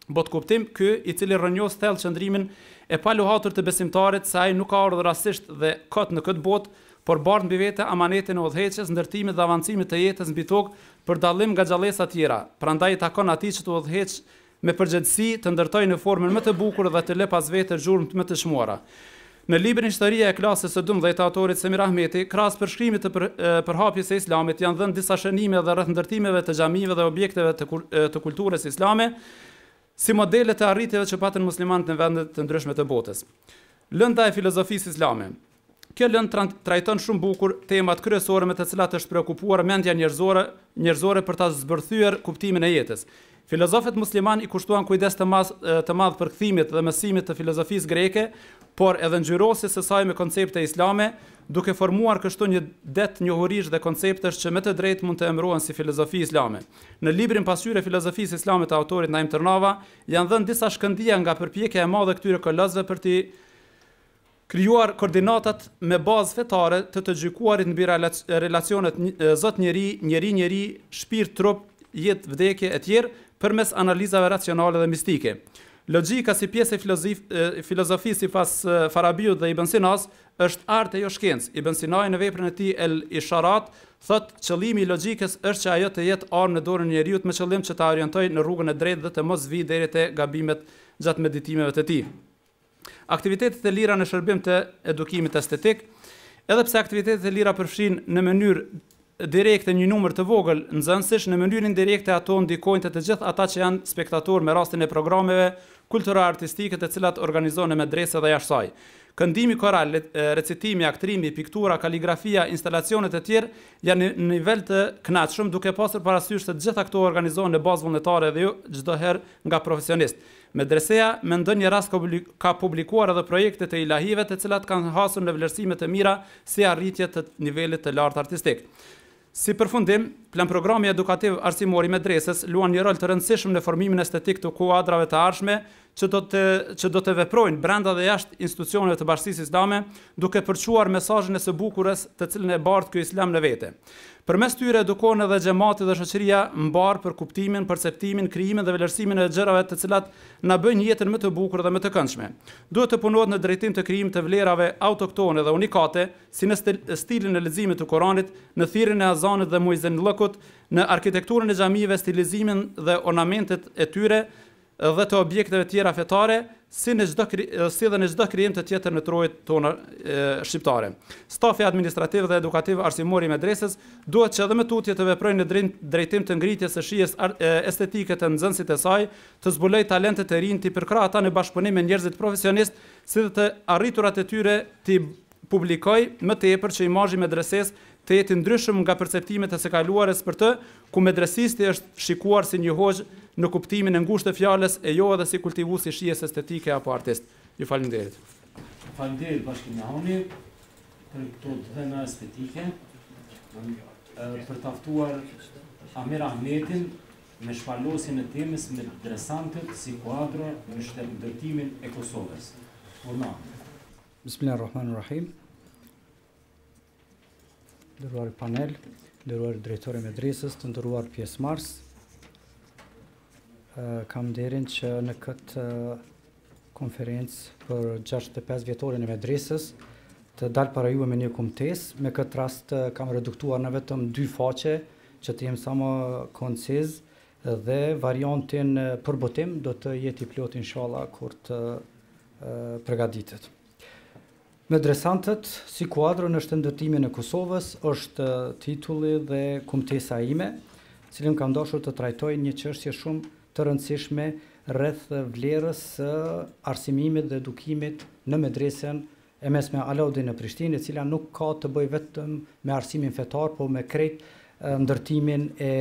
Bot kuptim ky i cili rrënjos thellë qëndrimin e paluhatur të besimtarit se ai nuk ka ardhur rastisht dhe kot në këtë botë, por bart mbi vete amanetin e udhëheqjes, ndërtimit dhe avancimit të jetës mbi tokë për dallim nga gjallësa tjera. Prandaj takon atij që të udhëheq me përgjegjësi të ndërtojë në formën më të bukur dhe të lë pas vete gjurmë më të çmuara. Në librin Historia e klasës së 12 të autorit Semir Ahmeti, krahas përshkrimit të përhapjes së Islamit, janë dhënë disa shënime dhe rreth ndërtimeve të xhamive dhe objekteve të kulturës islame, si modele të arritjeve që patën muslimanët në vende të ndryshme të botës. Lënda e filozofisë islame. Kjo lëndë trajton shumë bukur temat kryesore me të cilat është preokupuar mendja njerëzore për ta zbërthyer kuptimin e jetës. Filozofët musliman i kushtuan kujdes të madh për kthimit dhe mësimit të filozofisë greke, por edhe ngjyrosjes së saj me koncepte islame, duke formuar kështu një det njohurish dhe konceptesh që me të drejtë mund të emërohen si filozofi islame. Në librin Pasqyrë e filozofisë islame të autorit Naim Tërnava, janë dhënë disa shkëndija nga përpjekja e madhe këtyre kolozëve për të krijuar koordinatat me bazë fetare të gjykuarit mbi relacionet Zot-njeri, shpirt, trup, jetë, vdekje e tjerë përmes analizave racionale dhe mistike. Logjika si pjesë e filozofisë sipas Farabiut dhe Ibn Sinas është art e jo shkencë. Ibn Sina në veprën e tij El Isharat thotë qëllimi i logjikës është që ajo të jetë armë në dorën e njeriu me qëllim që ta orientojë në rrugën e drejtë dhe të mos vijë deri te gabimet gjatë meditimeve të tij. Aktivitetet e lira në shërbim të edukimit estetik, edhe pse aktivitetet e lira përfshin në mënyrë direkte një numër të vogël nxënësish, në mënyrë indirekte ato ndikojnë të gjithë ata që janë spektatorë me rastin e programeve kulturore artistike të cilat organizohen në medrese dhe jashtë saj. Këndimi koral, recitimi, aktrimi, piktura, kaligrafia, instalacionet e tjerë janë në nivel të kënaqshëm, duke pasur parasysh se të gjitha këto organizohen në bazë vullnetare dhe jo çdo herë nga profesionist. Medreseja me ndonjë rast ka publikuar edhe projekte të ilahive të cilat kanë hasur në vlerësime të mira si arritje të nivelit të lartë artistik. Si përfundim, plan programi edukativ arsimor i medresës luan një rol të rëndësishëm në formimin estetik të kuadrave të ardhshme që do të veprojnë brenda dhe jashtë institucioneve të Bashkisë Islame, duke përçuar mesazhin e së bukurës të cilën e bart ky Islam në vete. Përmes tyre edukohen edhe xhamati dhe shoqëria mbar për kuptimin, perceptimin, krijimin dhe vlerësimin e gjërave të cilat na bëjnë jetën më të bukur dhe më të këndshme. Duhet të punohet në drejtim të krijimit të vlerave autoktone dhe unikate, si në stilin e leximit të Kuranit, në thirrjen e azanit dhe muezinllëkut, në arkitekturën e xhamive, stilizimin dhe ornamentet e tyre dhe të objekteve tjera fetare, si dhe në çdo krijim të tjetër në trojet tona shqiptare. Stafi administrativ dhe edukativ arsimor i medresës duhet që edhe me tutje të veprojnë në drejtim të ngritjes së shijes estetike të nxënësit e saj, të zbulojë talentet e rinj, të përkrahë ata në bashkëpunim me njerëzit profesionistë, si dhe të arriturat e tyre të publikoj më tepër që imazhi i medresesë të jetë ndryshëm nga perceptimet e së kaluarës për të, ku medresisti është shikuar si një hoxh në kuptimin e ngushtë të fjalës e jo edhe si kultivues i shijes estetike apo artist. Ju faleminderit. Faleminderit Bashkim Nahoni për këto dhëna estetike, për të ftuar Amir Ahmetin me shpalosjen e temës medresantët si kuadro në ndërtimin e Kosovës. Bismillahirrahmanirrahim. Nderuar panel, nderuar drejtori i medresës, të nderuar pjesëmarrës. Kam nderin që në këtë konferencë për 65 vjetorin e medresës të dalë para juve me një kumtesë. Me këtë rast kam reduktuar në vetëm 2 faqe që të jem sa më konciz dhe variantin për botim do të jeti plot inshallah kur të përgatitet. Medresantët si kuadro në shëndetimin e Kosovës është titulli dhe kumtesa ime, cilën kam dashur të trajtoj një çështje shumë të rëndësishme rreth vlerës së arsimimit dhe edukimit në medresën e mesme Alaudin në Prishtinë, e cila nuk ka të bëjë vetëm me arsimin fetar, por me krejt ndërtimin e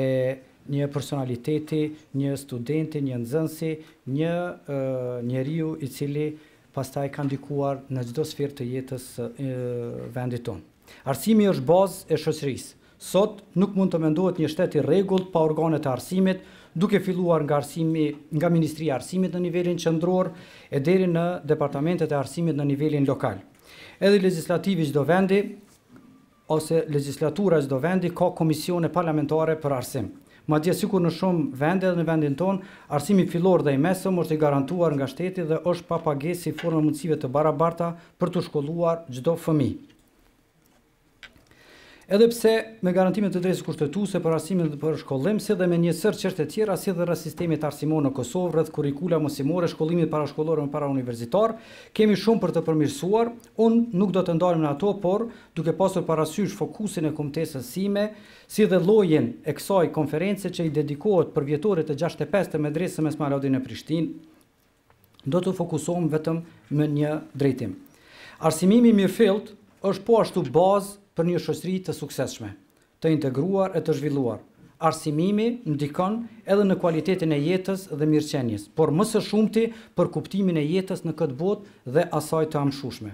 një personaliteti, një studenti, një nxënësi, një njeriu i cili pastaj ka ndikuar në çdo sferë të jetës vendit tonë. Arsimi është bazë e shoqërisë. Sot nuk mund të mendohet një shtet i rregullt pa organet e arsimit, duke filluar nga Ministria e Arsimit në nivelin qendror e deri në departamentet e arsimit në nivelin lokal. Edhe legislativi çdo vendi ose legjislatura çdo vendi ka komisione parlamentare për arsim. Madje sikur në shumë vende dhe në vendin tonë, arsimi fillor dhe i mesëm është i garantuar nga shteti dhe është pa pagesë si formë mundësive të barabarta për të shkolluar çdo fëmijë. Edhe pse me garantime të drejtës kushtetuese për arsimin dhe për shkollim, si dhe me një sër çështje tjera, si dhe rreth sistemit arsimor në Kosovë, rreth kurrikula mësimore, shkollimit parashkollor dhe parauniversitar, kemi shumë për të përmirësuar. Unë nuk do të ndalem në ato, por duke pasur parasysh fokusin e komitesës sime, si dhe llojin e kësaj konference që i dedikohet për vjetorit të 65 të medresës së mesme Alaudin në Prishtinë, do të fokusohem vetëm në një drejtim. Arsimimi mirëfillt është po ashtu bazë për një shoqëri të suksesshme, të integruar e të zhvilluar. Arsimimi ndikon edhe në cilësinë e jetës dhe mirëqenies, por më së shumti për kuptimin e jetës në këtë botë dhe asaj të amshueshme.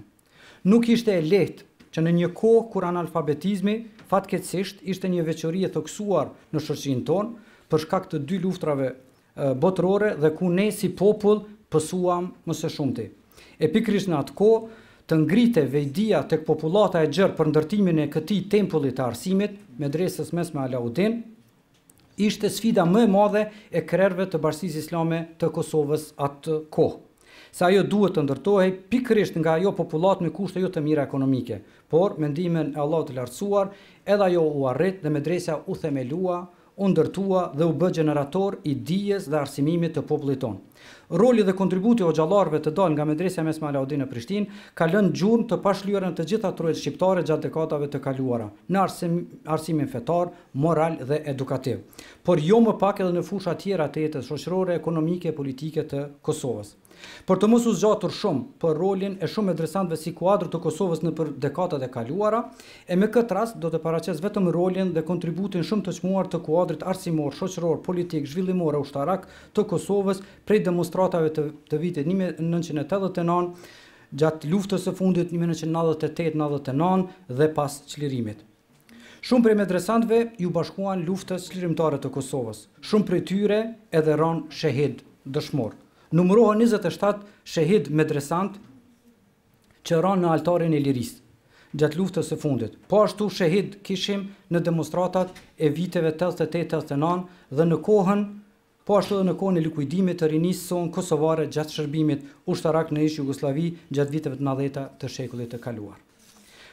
Nuk ishte e lehtë që në një kohë kur analfabetizmi fatkeqësisht ishte një veçori e theksuar në shoqërinë tonë për shkak të 2 luftrave botërore dhe ku ne si popull pësuam më së shumti. E pikërisht në atë kohë të ngrite vejdia tek popullata e gjerë për ndërtimin e këtij tempulli të arsimit, medresës mesme Alaudin, ishte sfida më e madhe e krerëve të Bashkisë Islame të Kosovës atë kohë. Se ajo duhet të ndërtohej pikërisht nga ajo popullat me kushte jo të mira ekonomike, por me ndihmën e Allahut të lartësuar, edhe ajo u arrit dhe medresa u themelua, u ndërtua dhe u bë gjenerator i dijes dhe arsimimit të popullit tonë. Roli dhe kontributi o xhallarëve të dalë nga medresja mesme Alaudin në Prishtinë ka lënë gjurmë të pashlyera në të gjitha trojet shqiptare gjatë dekadave të kaluara, në arsimin fetar, moral dhe edukativ, por jo më pak edhe në fusha tjera të jetës shoqërore, ekonomike e politike të Kosovës. Për të mos u zgjatur shumë për rolin e shumë medresantëve si kuadër të Kosovës në për dekadat e kaluara, e me këtë rast do të paraqes vetëm rolin dhe kontributin shumë të çmuar të kuadrit arsimor, shoqëror, politik, zhvillimor e ushtarak të Kosovës prej demonstratave të vitit 1989, gjatë luftës së fundit 1998-99 dhe pas çlirimit. Shumë prej medresantëve ju bashkuan luftës çlirimtare të Kosovës. Shumë prej tyre edhe ranë shahid dëshmor. Numërohen 27 shahid medresant që ranë në altarin e lirisë gjatë luftës së fundit. Po ashtu shahid kishim në demonstratat e viteve 88-89 dhe në kohën, po ashtu edhe në kohën e likuidimit të rinisë son kosovare gjatë shërbimit ushtarak në ish Jugosllavi gjatë viteve të 90 të shekullit të kaluar.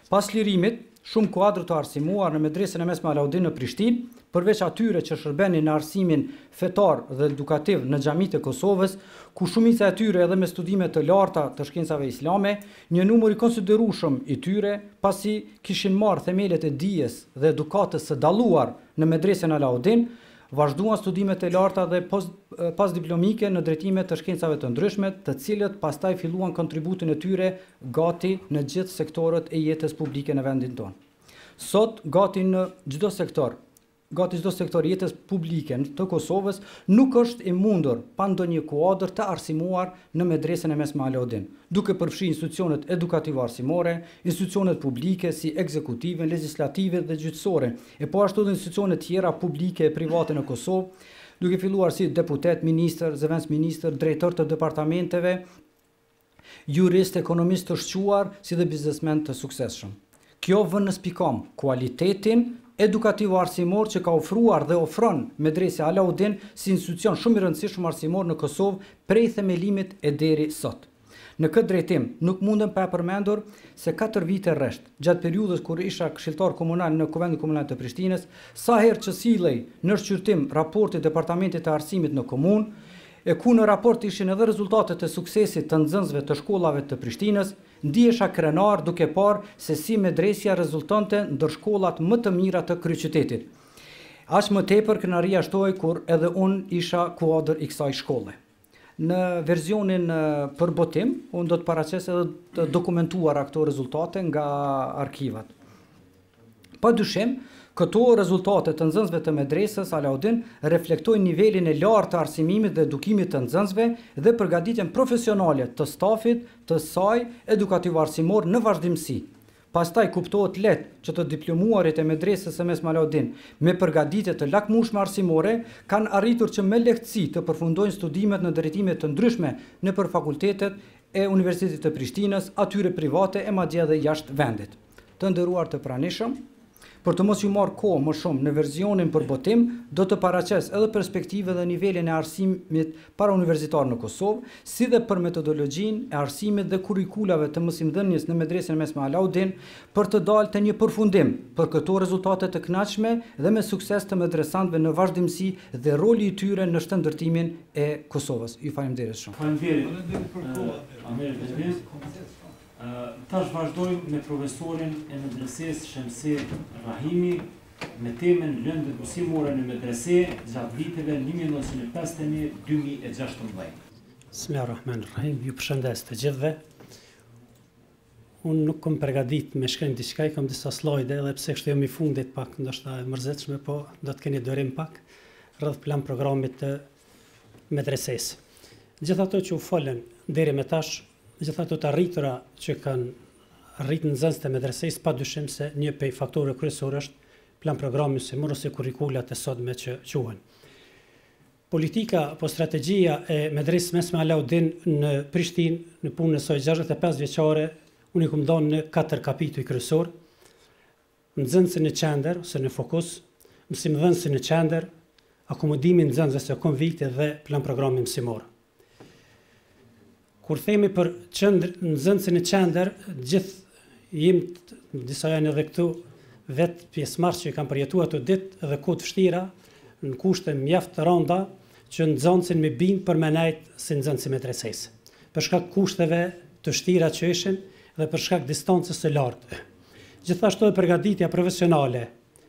Pas lirimit, shumë kuadrë të arsimuar në medresën e mesme Alaudin në Prishtinë, përveç atyre që shërbenin në arsimin fetar dhe edukativ në xhamitë e Kosovës, ku shumica e tyre edhe me studime të larta të shkencave islame, një numër i konsiderueshëm i tyre, pasi kishin marrë themelet e dijes dhe edukatës së dalluar në medresën Alaudin, vazhduan studimet e larta dhe pas diplomike në drejtime të shkencave të ndryshme, të cilët pastaj filluan kontributin e tyre gati në gjithë sektorët e jetës publike në vendin tonë. Sot, gati çdo sektor jetës publike të Kosovës nuk është i mundur pa ndonjë kuadër të arsimuar në medresën e mesme Alaudin, duke përfshi institucionet edukative arsimore, institucionet publike si ekzekutive, legislative dhe gjyqësore, e po ashtu dhe institucionet tjera publike e private në Kosovë, duke filluar si deputet, ministër, zëvendës ministër, drejtor të departamenteve, jurist, ekonomist të shquar, si dhe biznesmen të suksesshëm. Kjo vën në spikam kualitetin edukativo-arsimor që ka ofruar dhe ofron medresja Alaudin si institucion shumë i rëndësishëm arsimor në Kosovë prej themelimit e deri sot. Në këtë drejtim, nuk mundem pa përmendur se 4 vite rresht, gjatë periudhës kur isha këshilltar komunal në Kuvendin Komunal të Prishtinës, sa herë që sillej në shqyrtim raporti Departamentit të Arsimit në komunë, e ku në raport ishin edhe rezultatet e suksesit të nxënësve të shkollave të Prishtinës, ndihesha krenar duke parë se si medresja rezultonte ndër shkollat më të mira të kryeqytetit. Aq më tepër kënaqëria shtoi kur edhe unë isha kuadër i kësaj shkolle. Në versionin për botim, unë do të paraqes edhe të dokumentuara këto rezultate nga arkivat. Padyshim, këto rezultate të nxënësve të medresës Alaudin reflektojnë nivelin e lartë të arsimimit dhe edukimit të nxënësve dhe përgatitjen profesionale të stafit të saj edukativo-arsimor në vazhdimsi. Pastaj kuptohet lehtë që të diplomuarit e medresës së mesme Alaudin me përgatitje të lakmueshme arsimore kanë arritur që me lehtësi të përfundojnë studimet në drejtime të ndryshme nëpër fakultetet e Universitetit të Prishtinës, atyre private e madje edhe jashtë vendit. Të nderuar të pranishëm, për të mos ju marrë kohë më shumë në versionin për botim, do të paraqes edhe perspektive dhe nivelin e arsimit para universitar në Kosovë, si dhe për metodologjinë e arsimit dhe kurikulave të mësimdhënies në medresën Mesme Alaudin, për të dalë të një përfundim për këto rezultate të kënaqshme dhe me sukses të medresantëve në vazhdimsi dhe roli i tyre në shëndërtimin e Kosovës. Ju faleminderit shumë. Faleminderit. Tash vazhdojmë me profesorin e medresesë Shemser Rahimi me temën lëndët mësimore në medrese gjatë viteve 1951-2016. Bismillahirrahmanirrahim, ju përshëndes të gjithëve. Unë nuk kom përgatit me shkrim diçka, kam disa slajde, edhe pse kështu jam i fundit pak, ndoshta e mërzitshme, po do të keni dorim pak rreth plan programit të medresesë. Gjithë ato që u folën deri më tash, gjithë ato të arritura që kanë arritur nxënësit e medresesë, padyshim se një prej faktorëve kryesorë është plan programi mësimor ose kurrikulat e sotme që quhen. Politika apo strategjia e medresës Mesme Alaudin në Prishtinë, në punën e saj 65 vjeçare, unë i kam dhënë në 4 kapituj kryesor: nxënësin në qendër ose në fokus, mësimdhënësin në qendër, akomodimin nxënësve së konvikte dhe plan programi mësimor. Kur themi për nxënësin në qendër, gjithë disa janë edhe këtu vetë pjesëmarrës që kanë përjetuar ato ditë dhe kohë të vështira në kushte mjaft të rënda që nxënësin me bind për me nejtë si nxënësi medresesë. Për shkak kushteve të vështira që ishin dhe për shkak distancës së lartë. Gjithashtu edhe përgatitja profesionale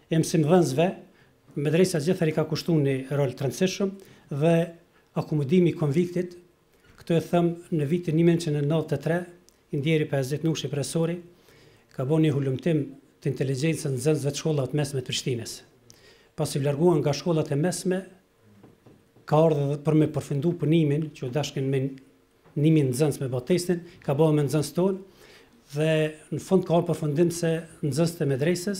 e mësimdhënësve, medresa gjithëherë ka kushtuar një rol të rëndësishëm dhe akomodimi i konviktit. Këto e thëmë në vitin 1993, Indjeri Pazit Nushi profesori ka bërë një hulumtim të inteligjencës nxënësve të shkollat mesme të Prishtinës. Pasi larguan nga shkollat e mesme, ka ardhur për me përfundu punimin që u dashkin me nimin nxënës me batestin, ka bërë me nxënës tonë dhe në fund ka ardhur përfundim se nxënësit e medresës,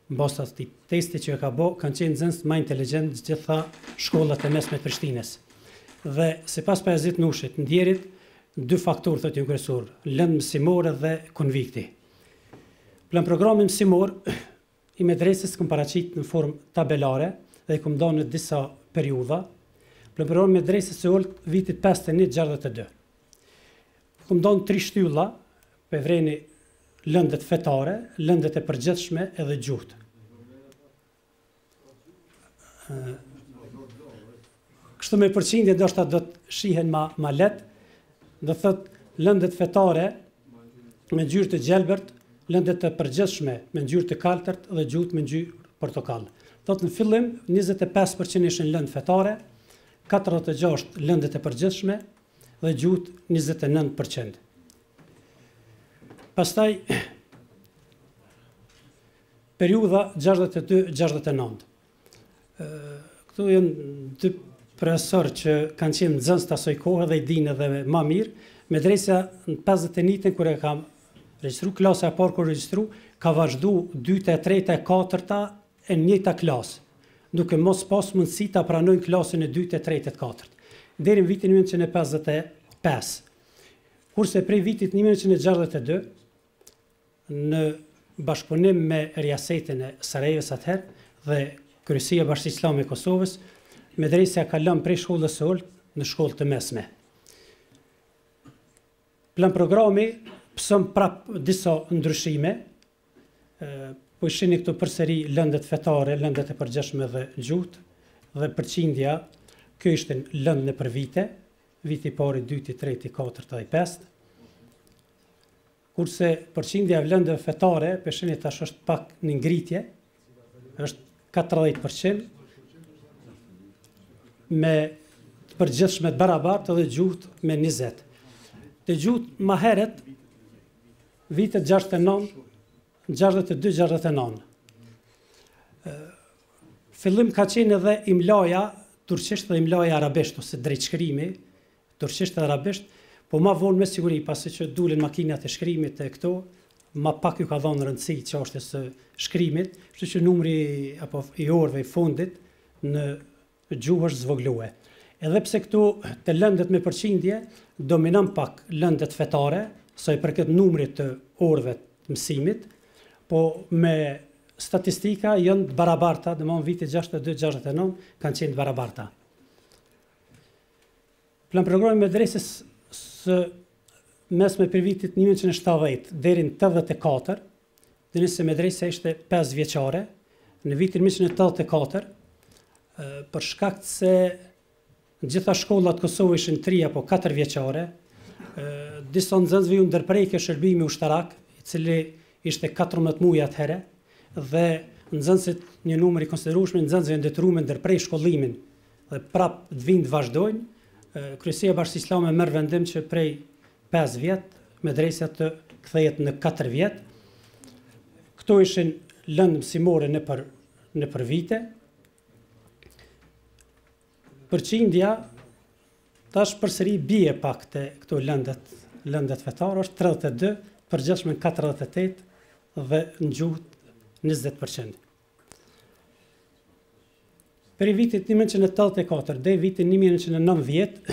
mbas atij testi që ka bërë, kanë qenë nxënës më inteligjent të gjitha shkollat e mesme të Prishtinës. Dhe sipas Pazit Nushit, Ndjerit, 2 faktorë thotë një kryesor, lëndë mësimore dhe konvikti. Plan programi mësimor i medresës kam paraqit në formë tabelare dhe i kam dhënë në disa periudha. Plan programi i medresës së olt vitit 51-62. Kam dhënë 3 shtylla për vreni lëndët fetare, lëndët e përgjithshme edhe gjuhët. Kështu me përqindje ndoshta do të shihen ma lehtë, do thotë lëndët fetare me ngjyrë të gjelbërt, lëndët të përgjithshme me ngjyrë të kaltërt dhe gjuhët me ngjyrë portokall. Thotë në fillim 25% ishin lëndë fetare, 46% lëndët e përgjithshme dhe gjuhët 29%. Pastaj periudha 62-69. Këtu janë 2 profesor që kanë qenë nxënës të asoj kohë dhe i dinë edhe më mirë. Medresa në 51-ën kur e kam regjistru, klasa e parë kur regjistru, ka vazhdu 2-ta, 3-ta, 4-ta e njëjta klasë, duke mos pas mundësi ta pranojnë klasën e 2-të, 3-të, 4-të. Deri në vitin 1955. Kurse prej vitit 1962, në bashkëpunim me riasetin e Sarajevës atëherë dhe Kryesia e Bashkisë Islame e Kosovës, medresja ka lënë prej shkollës së ulët në shkollë të mesme. Plan programi pëson prap disa ndryshime, po shihni këtu përsëri lëndët fetare, lëndët e përgjithshme dhe gjuhët dhe përqindja, kjo ishte lëndën e për vite, viti i parë, i dytë, i tretë, i katërt dhe i pestë. Kurse përqindja e lëndëve fetare, po shihni tash është pak në ngritje, është 40%, me të përgjithshme të barabartë dhe gjuhët me 20. Të gjuhët më herët, vitet 69, 62-69. Fillim ka qenë edhe imlaja turqisht dhe imlaja arabisht, ose drejtshkrimi, turqisht dhe arabisht, po ma vonë me siguri, pasi që dulin makinat e shkrimit e këto, ma pak ju ka dhënë rëndësi çështjes së shkrimit, kështu që numri apo i orëve i fundit në gjuhë është zvogluar. Edhe pse këtu të lëndet me përqindje, dominon pak lëndet fetare, sa i përket numrit të orëve të mësimit, po me statistika janë të barabarta, dhe më në viti 62-69 kanë qenë të barabarta. Plan programi medresës së mesme për vitit 1970 deri në 84, dhe nëse medresa ishte 5 vjeçare, në vitin 1984, për shkak se gjitha shkollat Kosovë ishin 3 apo 4 vjeçare, disa nxënësve ju ndërprejke shërbimi ushtarak, i cili ishte 14 muaj atëherë, dhe nxënësit një numër i konsiderueshëm nxënësve detyruar me ndërprej shkollimin dhe prap të vinë të vazhdojnë. Kryesia e Bashkisë Islame merr vendim që prej 5 vjet medresa të kthehet në 4 vjet. Këto ishin lëndë mësimore në për vite. Përqindja tash përsëri bie pak te këto lëndet fetare, është 32, përgjithshme 48 dhe në gjuhë 20%. Për i vitit 1984 dhe vitin 1990,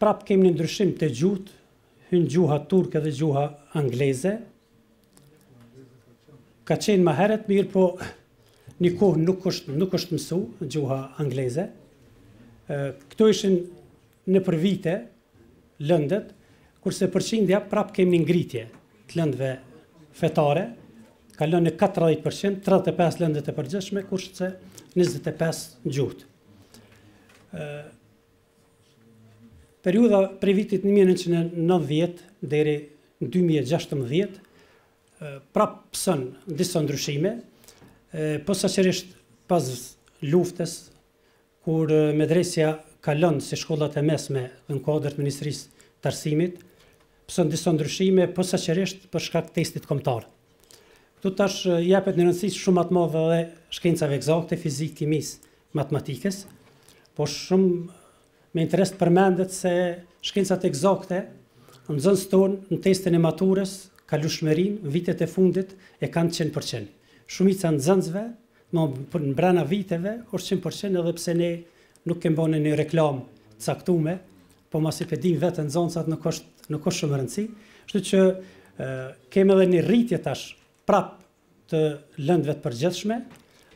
prap kemi një ndryshim të gjuhët, hynë gjuha turke dhe gjuha angleze. Ka qenë më herët mirë, po një kohë nuk është mësu gjuha angleze. Këto ishin në për vite lëndet, kurse përqindja prap kemi një ngritje të lëndve fetare, ka lënë në 40%, 35 lëndet e përgjithshme, kurse 25 gjuhët. Periudha prej vitit 1990 deri në 2016, prap pësën disa ndryshime, posaçërisht pas luftës, kur medresja ka lënë si shkollat e mesme dhe në kuadër të Ministrisë të Arsimit, pësën disa ndryshime, posaçërisht për shkak testit kombëtar. Këtu tash japet një rëndësi shumë të madhe dhe shkencave eksakte, fizikë, kimisë, matematikës, po shumë me interes të përmendet se shkencat eksakte, nxënësit tonë në testin e maturës, kalueshmërinë, vitet e fundit e kanë 100%. Shumica nxënësve, në brenda viteve, është 100%, edhe pse ne nuk kemi bënë një reklam të caktuar, po mos i pedim vetë nxënësat nuk është shumë rëndësi. Kështu që kemi edhe një rritje tash prap të lëndëve të përgjithshme,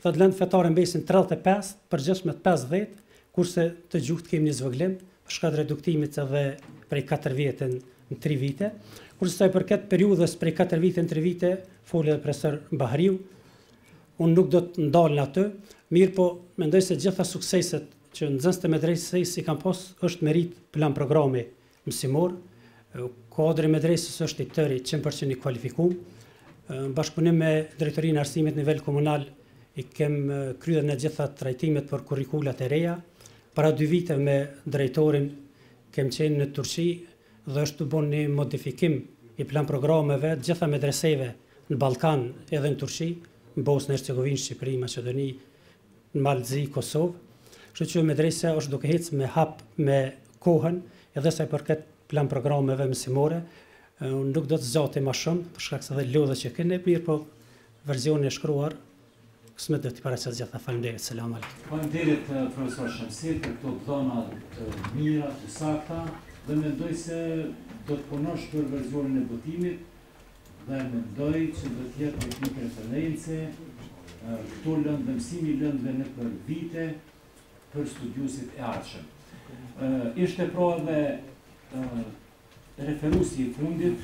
dhe të lëndë fetare mbesin 35, përgjithshme 50, kurse të gjuhët kemi një zvogëlim, për shkak të reduktimit edhe prej 4 vite në 3 vite, kurse sa i përket periudhës prej 4 vite në 3 vite, foli edhe profesor Bahriu, unë nuk do të ndalë në atë, mirë po mendoj se gjitha sukseset që nxënësit e medresës i kanë pas është merit plan programi mësimor, kuadri i medresës është i tëri 100% i kualifikuar. Në bashkëpunim me drejtorinë e arsimit nivel komunal i kem kryer në gjitha trajtimet për kurrikulat e reja. Para 2 vite me drejtorin kem qenë në Turqi dhe është të bën një modifikim i plan programeve të gjitha medreseve në Ballkan edhe në Turqi, në Bosnë, Hercegovinë, Shqipëri, Maqedoni, në Malzi, Kosovë. Kështu që medresa është duke ecë me hap me kohën, edhe sa i përket plan programeve mësimore. Unë nuk do të zgjatej më shumë, për shkak se dhe lodhët që keni mirë, po versionin e shkruar, kësmet do t'i paraqes gjitha. Faleminderit, selam aleikum. Faleminderit profesor Shamsir për këto dhëna të mira, të sakta, dhe mendoj se do të punosh për versionin e botimit, dhe mendoj që do të jetë një preferencë këto lëndë mësimi lëndëve në për vite për studiuesit e ardhshëm. Ishte pra edhe referuesi i fundit,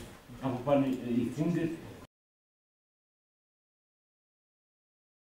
apo i fundit,